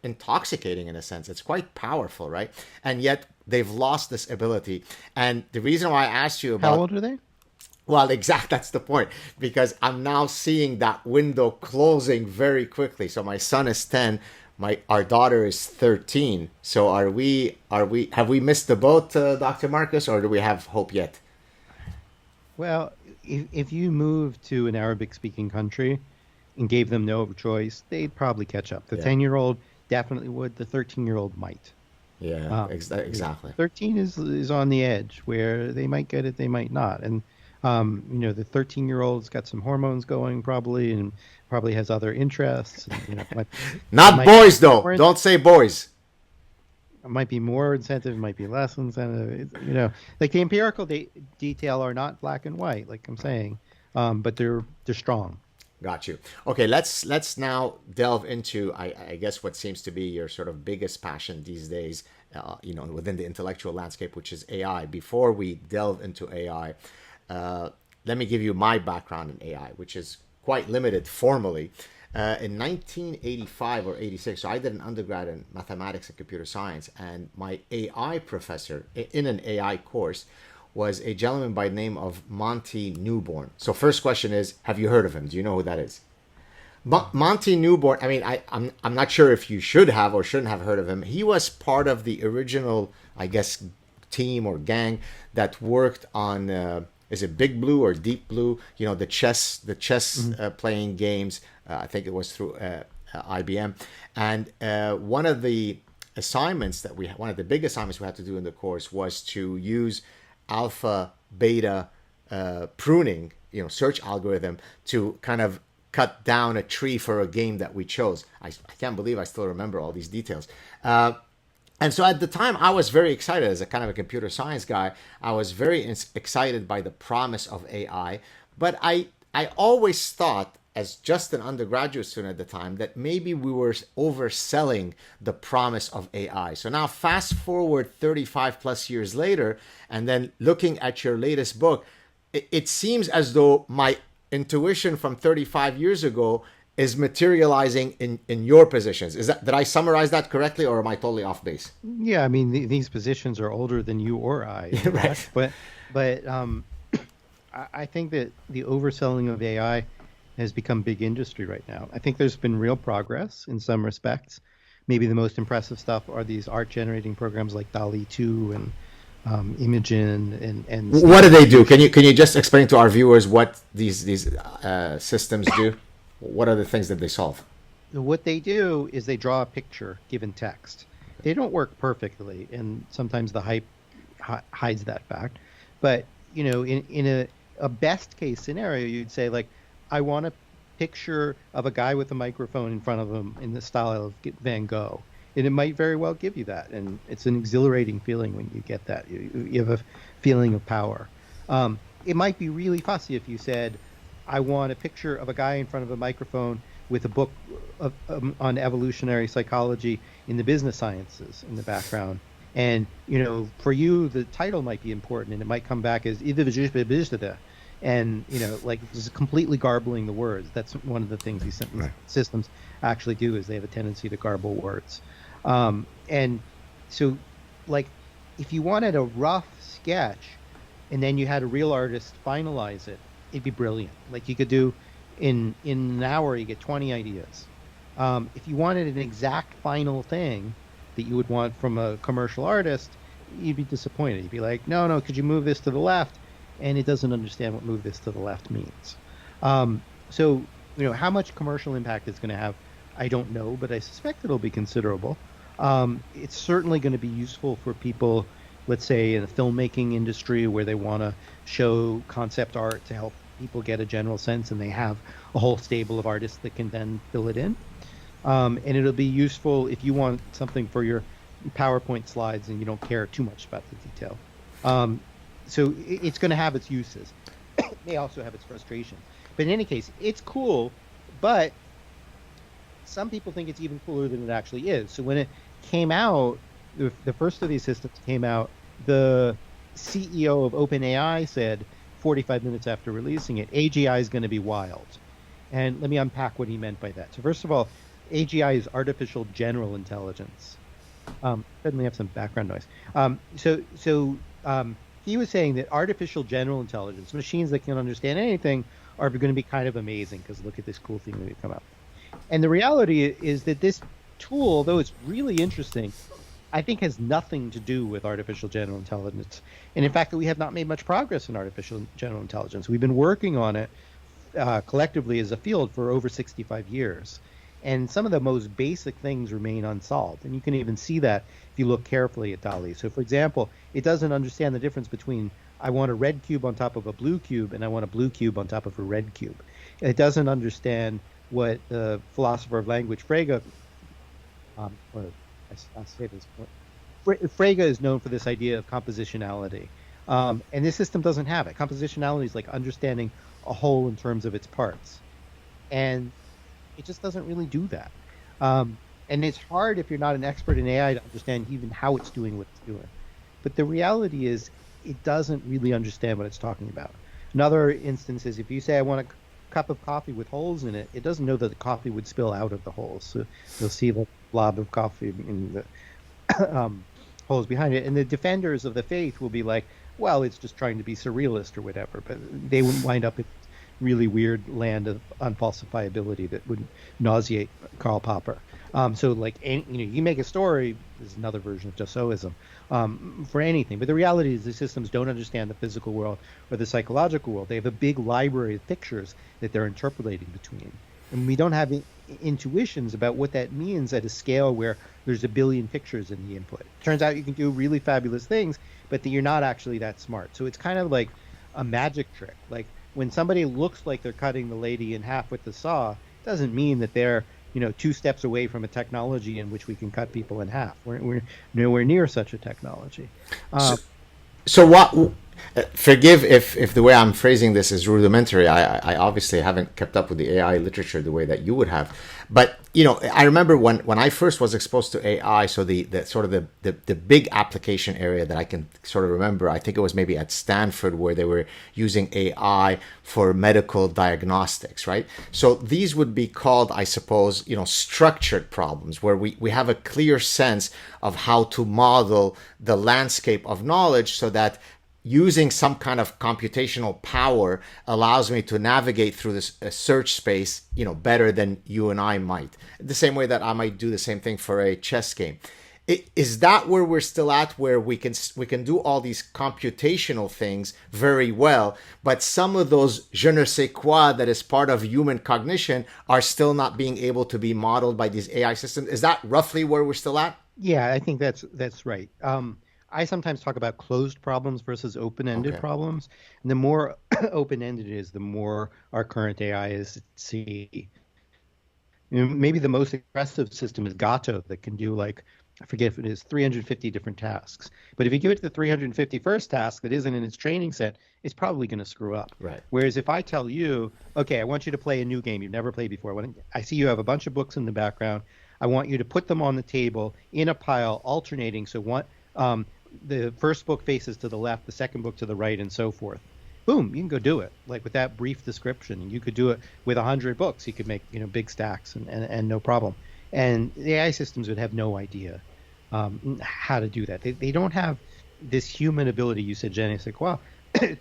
intoxicating in a sense. It's quite powerful, right? And yet they've lost this ability. And the reason why I asked you about... How old are they? Well, that's the point, because I'm now seeing that window closing very quickly. So my son is 10, our daughter is 13. So have we missed the boat, Dr. Marcus, or do we have hope yet? Well, if you moved to an Arabic speaking country and gave them no choice, they'd probably catch up. The 10-year-old definitely would. The 13-year-old might. Yeah, Um, you know, exactly. 13 is on the edge where they might get it, they might not. And the 13-year-old's got some hormones going probably, and probably has other interests, and it Not might be boys though. more, Don't say boys. it might be more incentive, it might be less incentive. Like the empirical detail are not black and white, like I'm saying, but they're strong. Got you. Okay, let's now delve into I guess what seems to be your sort of biggest passion these days, within the intellectual landscape, which is AI. Before we delve into AI, let me give you my background in AI, which is quite limited formally. In 1985 or 86, so I did an undergrad in mathematics and computer science, and my AI professor in an AI course was a gentleman by the name of Monty Newborn. So first question is, have you heard of him? Do you know who that is? Monty Newborn, I mean, I'm not sure if you should have or shouldn't have heard of him. He was part of the original, I guess, team or gang that worked on, is it Big Blue or Deep Blue? The chess playing games. I think it was through IBM. And one of the one of the big assignments we had to do in the course was to use alpha beta pruning, search algorithm to kind of cut down a tree for a game that we chose. I can't believe I still remember all these details. And so at the time, I was very excited as a kind of a computer science guy. I was very excited by the promise of AI, but I always thought, as just an undergraduate student at the time, that maybe we were overselling the promise of AI. So now fast forward 35 plus years later, and then looking at your latest book, it seems as though my intuition from 35 years ago is materializing in your positions. Did I summarize that correctly, or am I totally off base? Yeah, I mean, these positions are older than you or I. Right. But I think that the overselling of AI has become big industry right now. I think there's been real progress in some respects. Maybe the most impressive stuff are these art generating programs like DALL-E 2 and Imagen and What do they do? Can you just explain to our viewers what these systems do? What are the things that they solve? what they do is they draw a picture given text. They don't work perfectly, and sometimes the hype hides that fact. But in a best case scenario, you'd say like, I want a picture of a guy with a microphone in front of him in the style of Van Gogh, and it might very well give you that, and it's an exhilarating feeling when you get that. You have a feeling of power. It might be really fussy if you said, I want a picture of a guy in front of a microphone with a book on evolutionary psychology in the business sciences in the background. And, for you, the title might be important, and it might come back as and, like just completely garbling the words. That's one of the things these systems actually do, is they have a tendency to garble words. And so, like, if you wanted a rough sketch and then you had a real artist finalize it, it'd be brilliant. Like, you could do in an hour, you get 20 ideas. If you wanted an exact final thing that you would want from a commercial artist, you'd be disappointed. You'd be like, no, could you move this to the left? And it doesn't understand what move this to the left means. So, how much commercial impact it's going to have, I don't know, but I suspect it'll be considerable. It's certainly going to be useful for people, let's say, in the filmmaking industry, where they want to show concept art to help people get a general sense, and they have a whole stable of artists that can then fill it in. And it'll be useful if you want something for your PowerPoint slides and you don't care too much about the detail. So it's going to have its uses. It may also have its frustrations. But in any case, it's cool, but some people think it's even cooler than it actually is. So when it came out, the first of these systems came out, the CEO of OpenAI said 45 minutes after releasing it, AGI is going to be wild. And let me unpack what he meant by that. So first of all, AGI is artificial general intelligence. Suddenly have some background noise. So he was saying that artificial general intelligence, machines that can understand anything, are going to be kind of amazing, because look at this cool thing that we come up. And the reality is that this tool, though it's really interesting, I think has nothing to do with artificial general intelligence. And in fact, we have not made much progress in artificial general intelligence. We've been working on it collectively as a field for over 65 years. And some of the most basic things remain unsolved. And you can even see that if you look carefully at DALL-E. So, for example, it doesn't understand the difference between I want a red cube on top of a blue cube and I want a blue cube on top of a red cube. It doesn't understand what the philosopher of language Frege, or I'll say this, Frege is known for this idea of compositionality. And this system doesn't have it. Compositionality is like understanding a whole in terms of its parts. And it just doesn't really do that. And it's hard if you're not an expert in AI to understand even how it's doing what it's doing. But the reality is it doesn't really understand what it's talking about. Another instance is if you say, I want a cup of coffee with holes in it, it doesn't know that the coffee would spill out of the holes. So you'll see the blob of coffee in the holes behind it. And the defenders of the faith will be like, well, it's just trying to be surrealist or whatever. But they would wind up in really weird land of unfalsifiability that would nauseate Karl Popper. So like, you make a story, there's another version of Dassaultism, for anything. But the reality is the systems don't understand the physical world or the psychological world. They have a big library of pictures that they're interpolating between. And we don't have intuitions about what that means at a scale where there's a billion pictures in the input. Turns out you can do really fabulous things, but that you're not actually that smart. So it's kind of like a magic trick. Like when somebody looks like they're cutting the lady in half with the saw, doesn't mean that they're 2 steps away from a technology in which we can cut people in half. We're nowhere near such a technology. So what? Forgive if the way I'm phrasing this is rudimentary. I obviously haven't kept up with the AI literature the way that you would have. But I remember when I first was exposed to AI. So the sort of the big application area that I can sort of remember, I think it was maybe at Stanford where they were using AI for medical diagnostics, right? So these would be called, I suppose, structured problems where we have a clear sense of how to model the landscape of knowledge so that using some kind of computational power allows me to navigate through this search space, better than you and I might. The same way that I might do the same thing for a chess game. Is that where we're still at, where we can do all these computational things very well, but some of those je ne sais quoi that is part of human cognition are still not being able to be modeled by these AI systems? Is that roughly where we're still at? Yeah, I think that's right. I sometimes talk about closed problems versus open-ended problems. And the more open-ended it is, the more our current AI is at sea. Maybe the most aggressive system is Gato that can do I forget if it is 350 different tasks. But if you give it the 351st task that isn't in its training set, it's probably going to screw up. Right. Whereas if I tell you, okay, I want you to play a new game you've never played before. I see you have a bunch of books in the background. I want you to put them on the table in a pile, alternating. So the first book faces to the left, the second book to the right, and so forth. Boom, you can go do it. Like with that brief description, you could do it with 100 books. You could make big stacks and no problem. And the AI systems would have no idea how to do that. They don't have this human ability, you said, je ne sais quoi,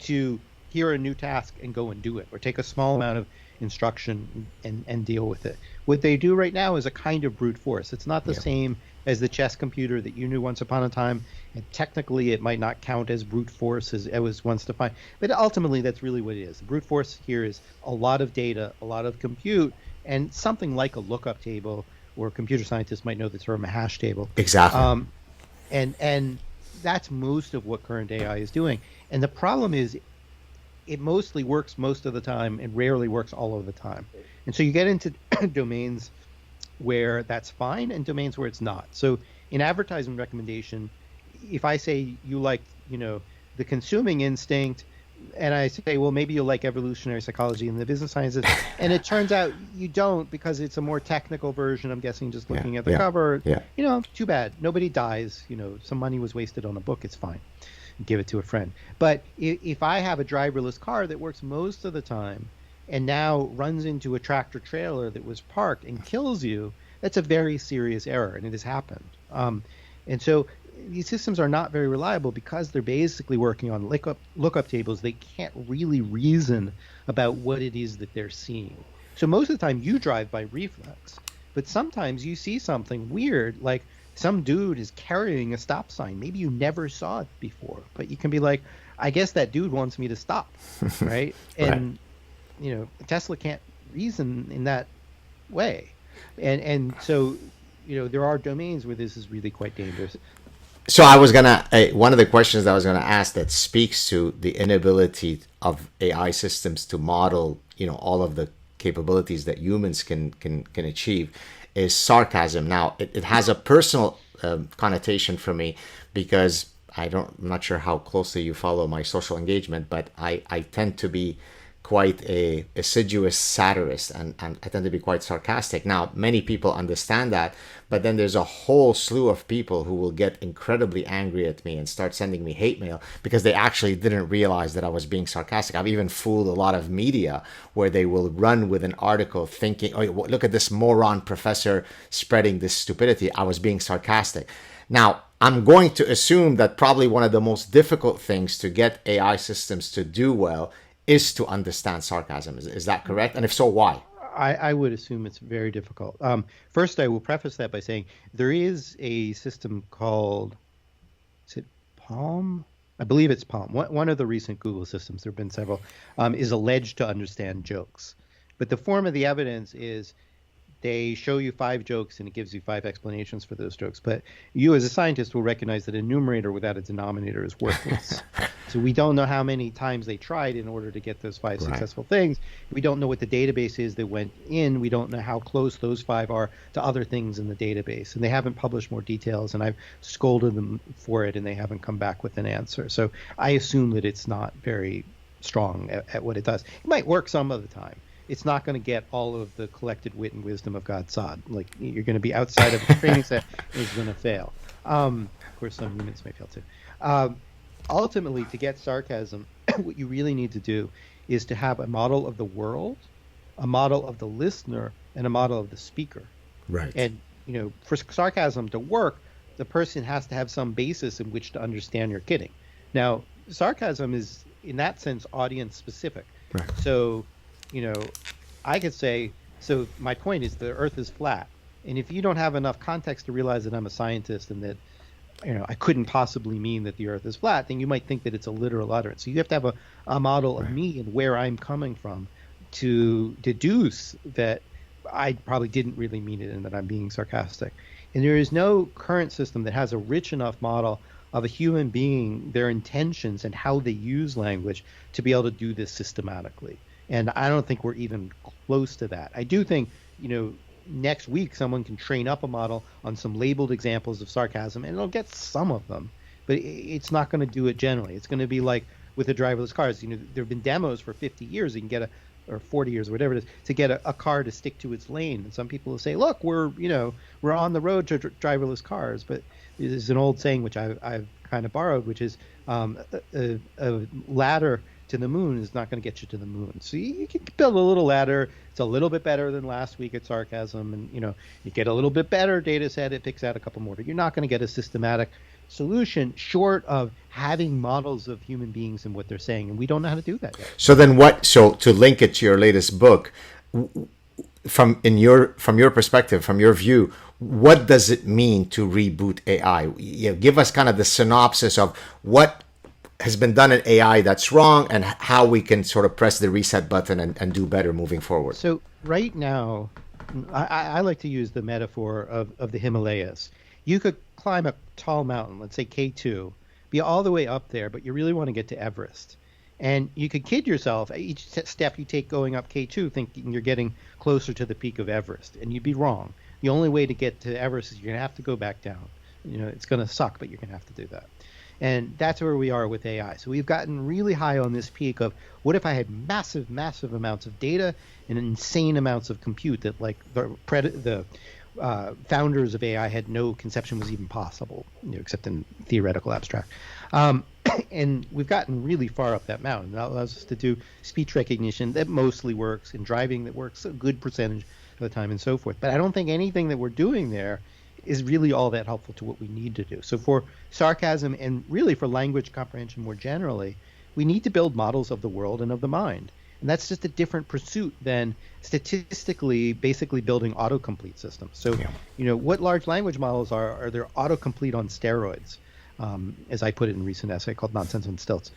to hear a new task and go and do it, or take a small amount of instruction and deal with it. What they do right now is a kind of brute force. It's not the same as the chess computer that you knew once upon a time, and technically it might not count as brute force as it was once defined, but ultimately that's really what it is. The brute force here is a lot of data, a lot of compute, and something like a lookup table, or computer scientists might know the term a hash table. Exactly. And that's most of what current AI is doing. And the problem is it mostly works most of the time and rarely works all of the time. And so you get into domains where that's fine and domains where it's not. So in advertising recommendation, if I say you like, the consuming instinct, and I say, well, maybe you'll like evolutionary psychology and the business sciences, and it turns out you don't because it's a more technical version, I'm guessing, just looking at the cover. Yeah. Too bad. Nobody dies. Some money was wasted on a book. It's fine. Give it to a friend. But if I have a driverless car that works most of the time and now runs into a tractor trailer that was parked and kills you, that's a very serious error, and it has happened. And so these systems are not very reliable because they're basically working on lookup tables. They can't really reason about what it is that they're seeing. So most of the time you drive by reflex, but sometimes you see something weird, like some dude is carrying a stop sign. Maybe you never saw it before, but you can be like, I guess that dude wants me to stop, right? And Tesla can't reason in that way. And so, there are domains where this is really quite dangerous. So I was gonna one of the questions that I was gonna ask that speaks to the inability of AI systems to model, all of the capabilities that humans can achieve, is sarcasm. Now, it has a personal connotation for me because I'm not sure how closely you follow my social engagement, but I tend to be quite a assiduous satirist, and I tend to be quite sarcastic. Now, many people understand that, but then there's a whole slew of people who will get incredibly angry at me and start sending me hate mail because they actually didn't realize that I was being sarcastic. I've even fooled a lot of media where they will run with an article thinking, oh, look at this moron professor spreading this stupidity. I was being sarcastic. Now, I'm going to assume that probably one of the most difficult things to get AI systems to do well is to understand sarcasm. Is that correct? And if so, why? I would assume it's very difficult. First, I will preface that by saying there is a system called, is it Palm? I believe it's Palm. One of the recent Google systems, there have been several, is alleged to understand jokes. But the form of the evidence is they show you 5 jokes and it gives you 5 explanations for those jokes. But you as a scientist will recognize that a numerator without a denominator is worthless. So we don't know how many times they tried in order to get those 5 successful things. We don't know what the database is that went in. We don't know how close those 5 are to other things in the database. And they haven't published more details, and I've scolded them for it, and they haven't come back with an answer. So I assume that it's not very strong at what it does. It might work some of the time. It's not going to get all of the collected wit and wisdom of God Saad. Like, you're going to be outside of the training set, and it's going to fail. Of course, some humans may fail too. Ultimately, to get sarcasm, what you really need to do is to have a model of the world, a model of the listener, and a model of the speaker. Right. And, for sarcasm to work, the person has to have some basis in which to understand you're kidding. Now, sarcasm is, in that sense, audience specific. Right. So, I could say, so my point is the Earth is flat. And if you don't have enough context to realize that I'm a scientist and that, I couldn't possibly mean that the Earth is flat, then you might think that it's a literal utterance. So you have to have a model of me and where I'm coming from to deduce that I probably didn't really mean it and that I'm being sarcastic. And there is no current system that has a rich enough model of a human being, their intentions, and how they use language to be able to do this systematically. And I don't think we're even close to that. I do think, next week someone can train up a model on some labeled examples of sarcasm, and it'll get some of them, but it's not going to do it generally. It's going to be like with the driverless cars. There have been demos for 50 years. You can get or 40 years or whatever it is, to get a car to stick to its lane. And some people will say, look, we're on the road to driverless cars. But there's an old saying, which I've kind of borrowed, which is a ladder to the moon is not going to get you to the moon. So you can build a little ladder. It's a little bit better than last week at sarcasm, and you get a little bit better data set. It picks out a couple more, but you're not going to get a systematic solution short of having models of human beings and what they're saying, and we don't know how to do that yet. So then what? So to link it to your latest book, from your perspective, from your view, what does it mean to reboot AI? Give us kind of the synopsis of what has been done in AI that's wrong and how we can sort of press the reset button and do better moving forward. So right now, I like to use the metaphor of the Himalayas. You could climb a tall mountain, let's say K2, be all the way up there, but you really want to get to Everest. And you could kid yourself each step you take going up K2 thinking you're getting closer to the peak of Everest, and you'd be wrong. The only way to get to Everest is you're going to have to go back down. It's going to suck, but you're going to have to do that. And that's where we are with AI. So we've gotten really high on this peak of what if I had massive, massive amounts of data and insane amounts of compute that like the founders of AI had no conception was even possible, except in theoretical abstract. And we've gotten really far up that mountain. That allows us to do speech recognition that mostly works, and driving that works a good percentage of the time, and so forth. But I don't think anything that we're doing there is really all that helpful to what we need to do. So for sarcasm and really for language comprehension more generally, we need to build models of the world and of the mind. And that's just a different pursuit than statistically basically building autocomplete systems. So, what large language models are they're autocomplete on steroids. as I put it in a recent essay called Nonsense on Stilts.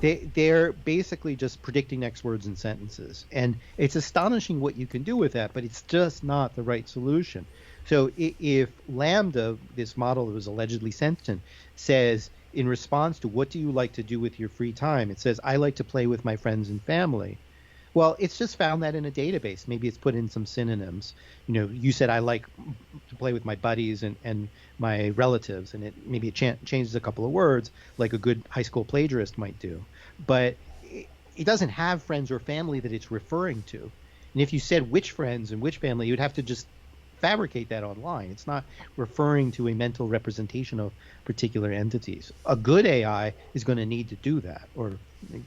They're basically just predicting next words and sentences. And it's astonishing what you can do with that, but it's just not the right solution. So if Lambda, this model that was allegedly sentient, says in response to what do you like to do with your free time, it says, I like to play with my friends and family. Well, it's just found that in a database. Maybe it's put in some synonyms. You said I like to play with my buddies and my relatives, and maybe it changes a couple of words like a good high school plagiarist might do. But it doesn't have friends or family that it's referring to. And if you said which friends and which family, you'd have to just fabricate that online. It's not referring to a mental representation of particular entities. A good AI is going to need to do that, or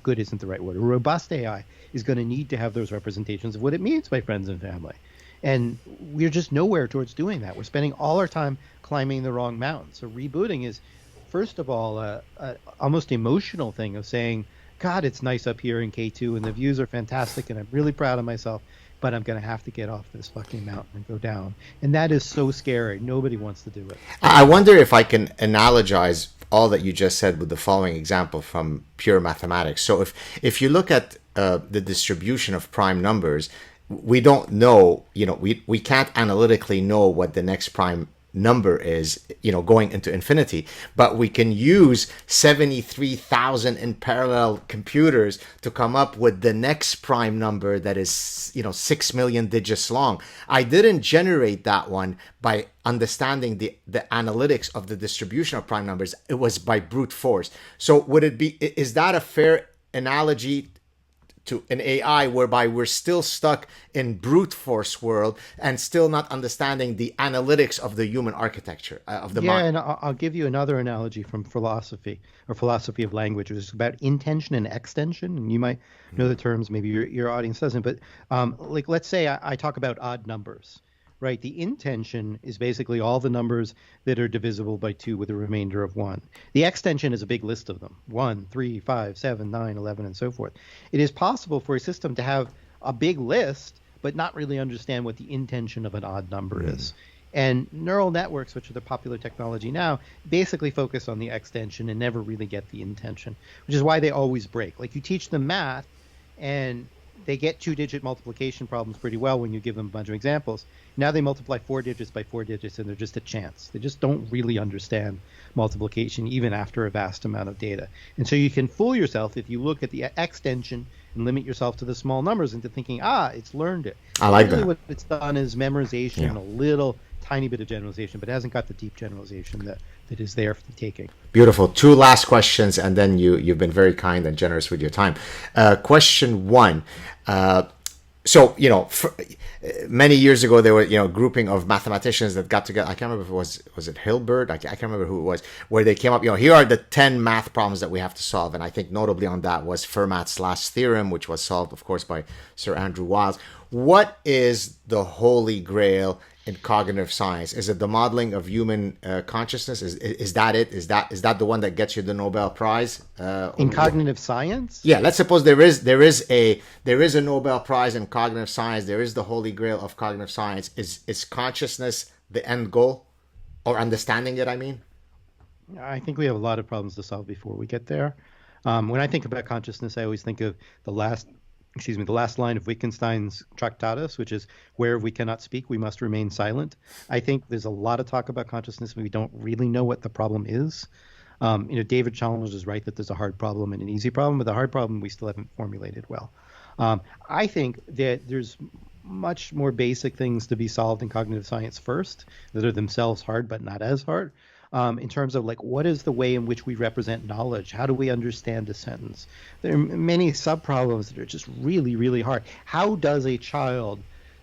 good isn't the right word. A robust AI is going to need to have those representations of what it means by friends and family. And we're just nowhere towards doing that. We're spending all our time climbing the wrong mountain. So rebooting is, first of all, a almost emotional thing of saying, God, it's nice up here in K2 and the views are fantastic and I'm really proud of myself, but I'm going to have to get off this fucking mountain and go down. And that is so scary. Nobody wants to do it. I wonder if I can analogize all that you just said with the following example from pure mathematics. So if you look at the distribution of prime numbers, we don't know, we can't analytically know what the next prime number is, going into infinity, but we can use 73,000 in parallel computers to come up with the next prime number that is 6 million digits long. I didn't generate that one by understanding the analytics of the distribution of prime numbers. It was by brute force. So is that a fair analogy to an AI whereby we're still stuck in brute force world and still not understanding the analytics of the human architecture of the mind? Yeah, and I'll give you another analogy from philosophy or philosophy of language, which is about intension and extension. And you might know the terms, maybe your audience doesn't, but like let's say I talk about odd numbers. Right, the intension is basically all the numbers that are divisible by 2 with a remainder of 1. The extension is a big list of them: 1, 3, 5, 7, 9, 11, and so forth. It is possible for a system to have a big list, but not really understand what the intention of an odd number is. And neural networks, which are the popular technology now, basically focus on the extension and never really get the intention, which is why they always break. Like you teach them math, and they get 2-digit multiplication problems pretty well when you give them a bunch of examples. Now they multiply 4 digits by 4 digits, and they're just a chance. They just don't really understand multiplication, even after a vast amount of data. And so you can fool yourself if you look at the extension and limit yourself to the small numbers into thinking, it's learned it. I like really that. What it's done is memorization and a little tiny bit of generalization, but it hasn't got the deep generalization that is there for the taking. Beautiful. 2 last questions, and then you've been very kind and generous with your time. Question 1. Many years ago, there were a grouping of mathematicians that got together. I can't remember if it was it Hilbert. I can't remember who it was. Where they came up. Here are the 10 math problems that we have to solve, and I think notably on that was Fermat's last theorem, which was solved, of course, by Sir Andrew Wiles. What is the holy grail in cognitive science? Is it the modeling of human consciousness? Is that it? Is that the one that gets you the Nobel Prize in cognitive science? Yeah, let's suppose there is a Nobel Prize in cognitive science. There is the holy grail of cognitive science. Is consciousness the end goal, or understanding it? I mean, I think we have a lot of problems to solve before we get there. When I think about consciousness, I always think of the last line of Wittgenstein's Tractatus, which is, where we cannot speak, we must remain silent. I think there's a lot of talk about consciousness, but we don't really know what the problem is. David Chalmers is right that there's a hard problem and an easy problem, but the hard problem we still haven't formulated well. I think that there's much more basic things to be solved in cognitive science first, that are themselves hard but not as hard. In terms of what is the way in which we represent knowledge? How do we understand a sentence? There are many sub-problems that are just really, really hard. How does a child,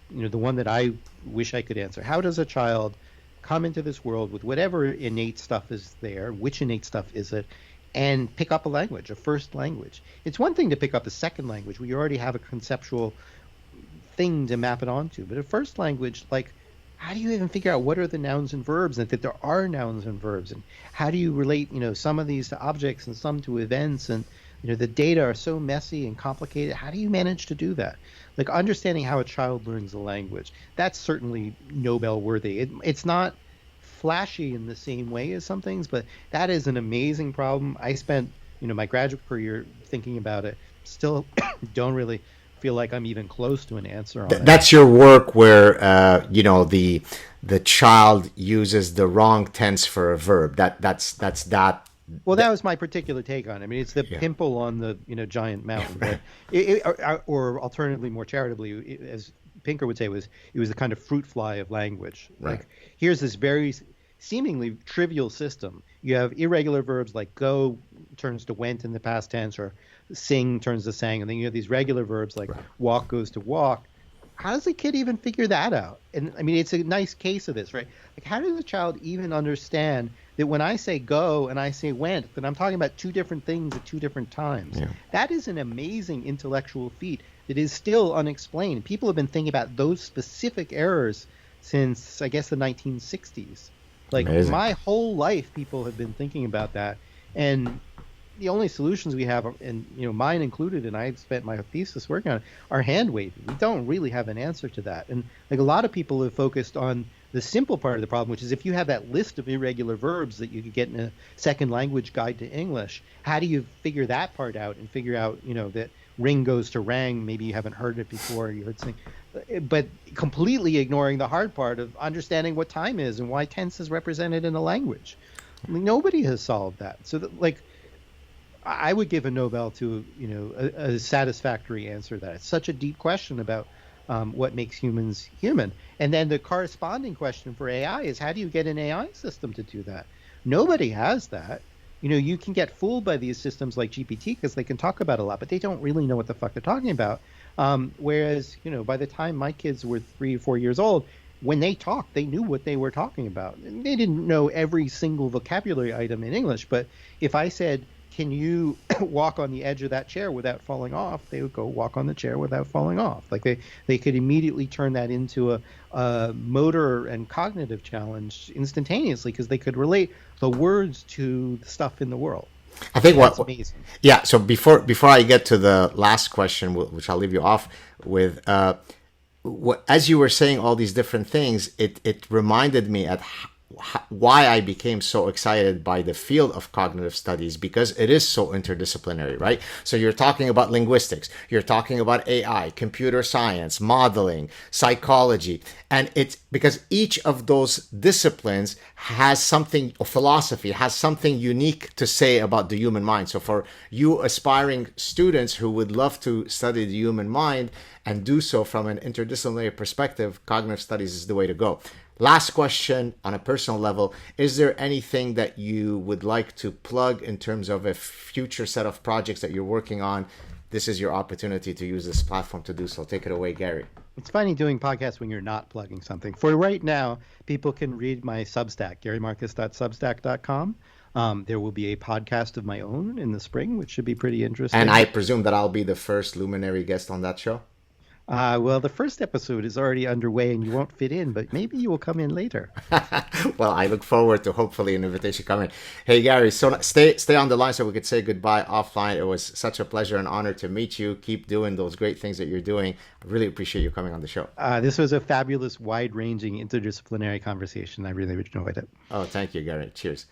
the one that I wish I could answer, how does a child come into this world with whatever innate stuff is there, which innate stuff is it, and pick up a language, a first language? It's one thing to pick up a second language where you already have a conceptual thing to map it onto, but a first language, how do you even figure out what are the nouns and verbs, and that there are nouns and verbs, and how do you relate, some of these to objects and some to events, and the data are so messy and complicated. How do you manage to do that? Understanding how a child learns a language, that's certainly Nobel worthy. It's not flashy in the same way as some things, but that is an amazing problem. I spent, my graduate career thinking about it. Still don't really feel like I'm even close to an answer on it. That's your work where the child uses the wrong tense for a verb. That's that. Well, that was my particular take on it. I mean, it's the pimple on the giant mountain. But or alternatively, more charitably, as Pinker would say, it was the kind of fruit fly of language. Right. Like, here's this very seemingly trivial system. You have irregular verbs like go turns to went in the past tense, or sing turns to sang, and then you have these regular verbs like walk goes to walk. How does a kid even figure that out? And I mean, it's a nice case of this, right? Like, how does a child even understand that when I say go and I say went, that I'm talking about two different things at two different times? Yeah. That is an amazing intellectual feat that is still unexplained. People have been thinking about those specific errors since, I guess, the 1960s. Like, amazing. My whole life, people have been thinking about that. And the only solutions we have, and mine included, and I spent my thesis working on it, are hand wavy. We don't really have an answer to that. And like, a lot of people have focused on the simple part of the problem, which is if you have that list of irregular verbs that you could get in a second language guide to English, how do you figure that part out and figure out, that ring goes to rang? Maybe you haven't heard it before, you heard sing, but completely ignoring the hard part of understanding what time is and why tense is represented in a language. I mean, nobody has solved that. So that, like, I would give a Nobel to a satisfactory answer to that. It's such a deep question about what makes humans human. And then the corresponding question for AI is, how do you get an AI system to do that? Nobody has that. You can get fooled by these systems like GPT because they can talk about a lot, but they don't really know what the fuck they're talking about. Whereas, by the time my kids were 3 or 4 years old, when they talked, they knew what they were talking about. And they didn't know every single vocabulary item in English, but if I said, can you walk on the edge of that chair without falling off? They would go walk on the chair without falling off. Like, they could immediately turn that into a motor and cognitive challenge instantaneously because they could relate the words to the stuff in the world. I think that's amazing. Yeah. So before I get to the last question, which I'll leave you off with, as you were saying all these different things, it reminded me why I became so excited by the field of cognitive studies, because it is so interdisciplinary, right? So you're talking about linguistics, you're talking about AI, computer science, modeling, psychology, and it's because each of those disciplines has something, or philosophy has something unique to say about the human mind. So for you aspiring students who would love to study the human mind and do so from an interdisciplinary perspective, cognitive studies is the way to go. Last question on a personal level, is there anything that you would like to plug in terms of a future set of projects that you're working on? This is your opportunity to use this platform to do so. Take it away, Gary. It's funny doing podcasts when you're not plugging something. For right now, people can read my Substack, garymarcus.substack.com. There will be a podcast of my own in the spring, which should be pretty interesting. And I presume that I'll be the first Luminary guest on that show? Well, the first episode is already underway and you won't fit in, but maybe you will come in later. Well, I look forward to hopefully an invitation coming. Hey, Gary, so stay on the line so we could say goodbye offline. It was such a pleasure and honor to meet you. Keep doing those great things that you're doing. I really appreciate you coming on the show. This was a fabulous, wide-ranging, interdisciplinary conversation. I really enjoyed it. Oh, thank you, Gary. Cheers.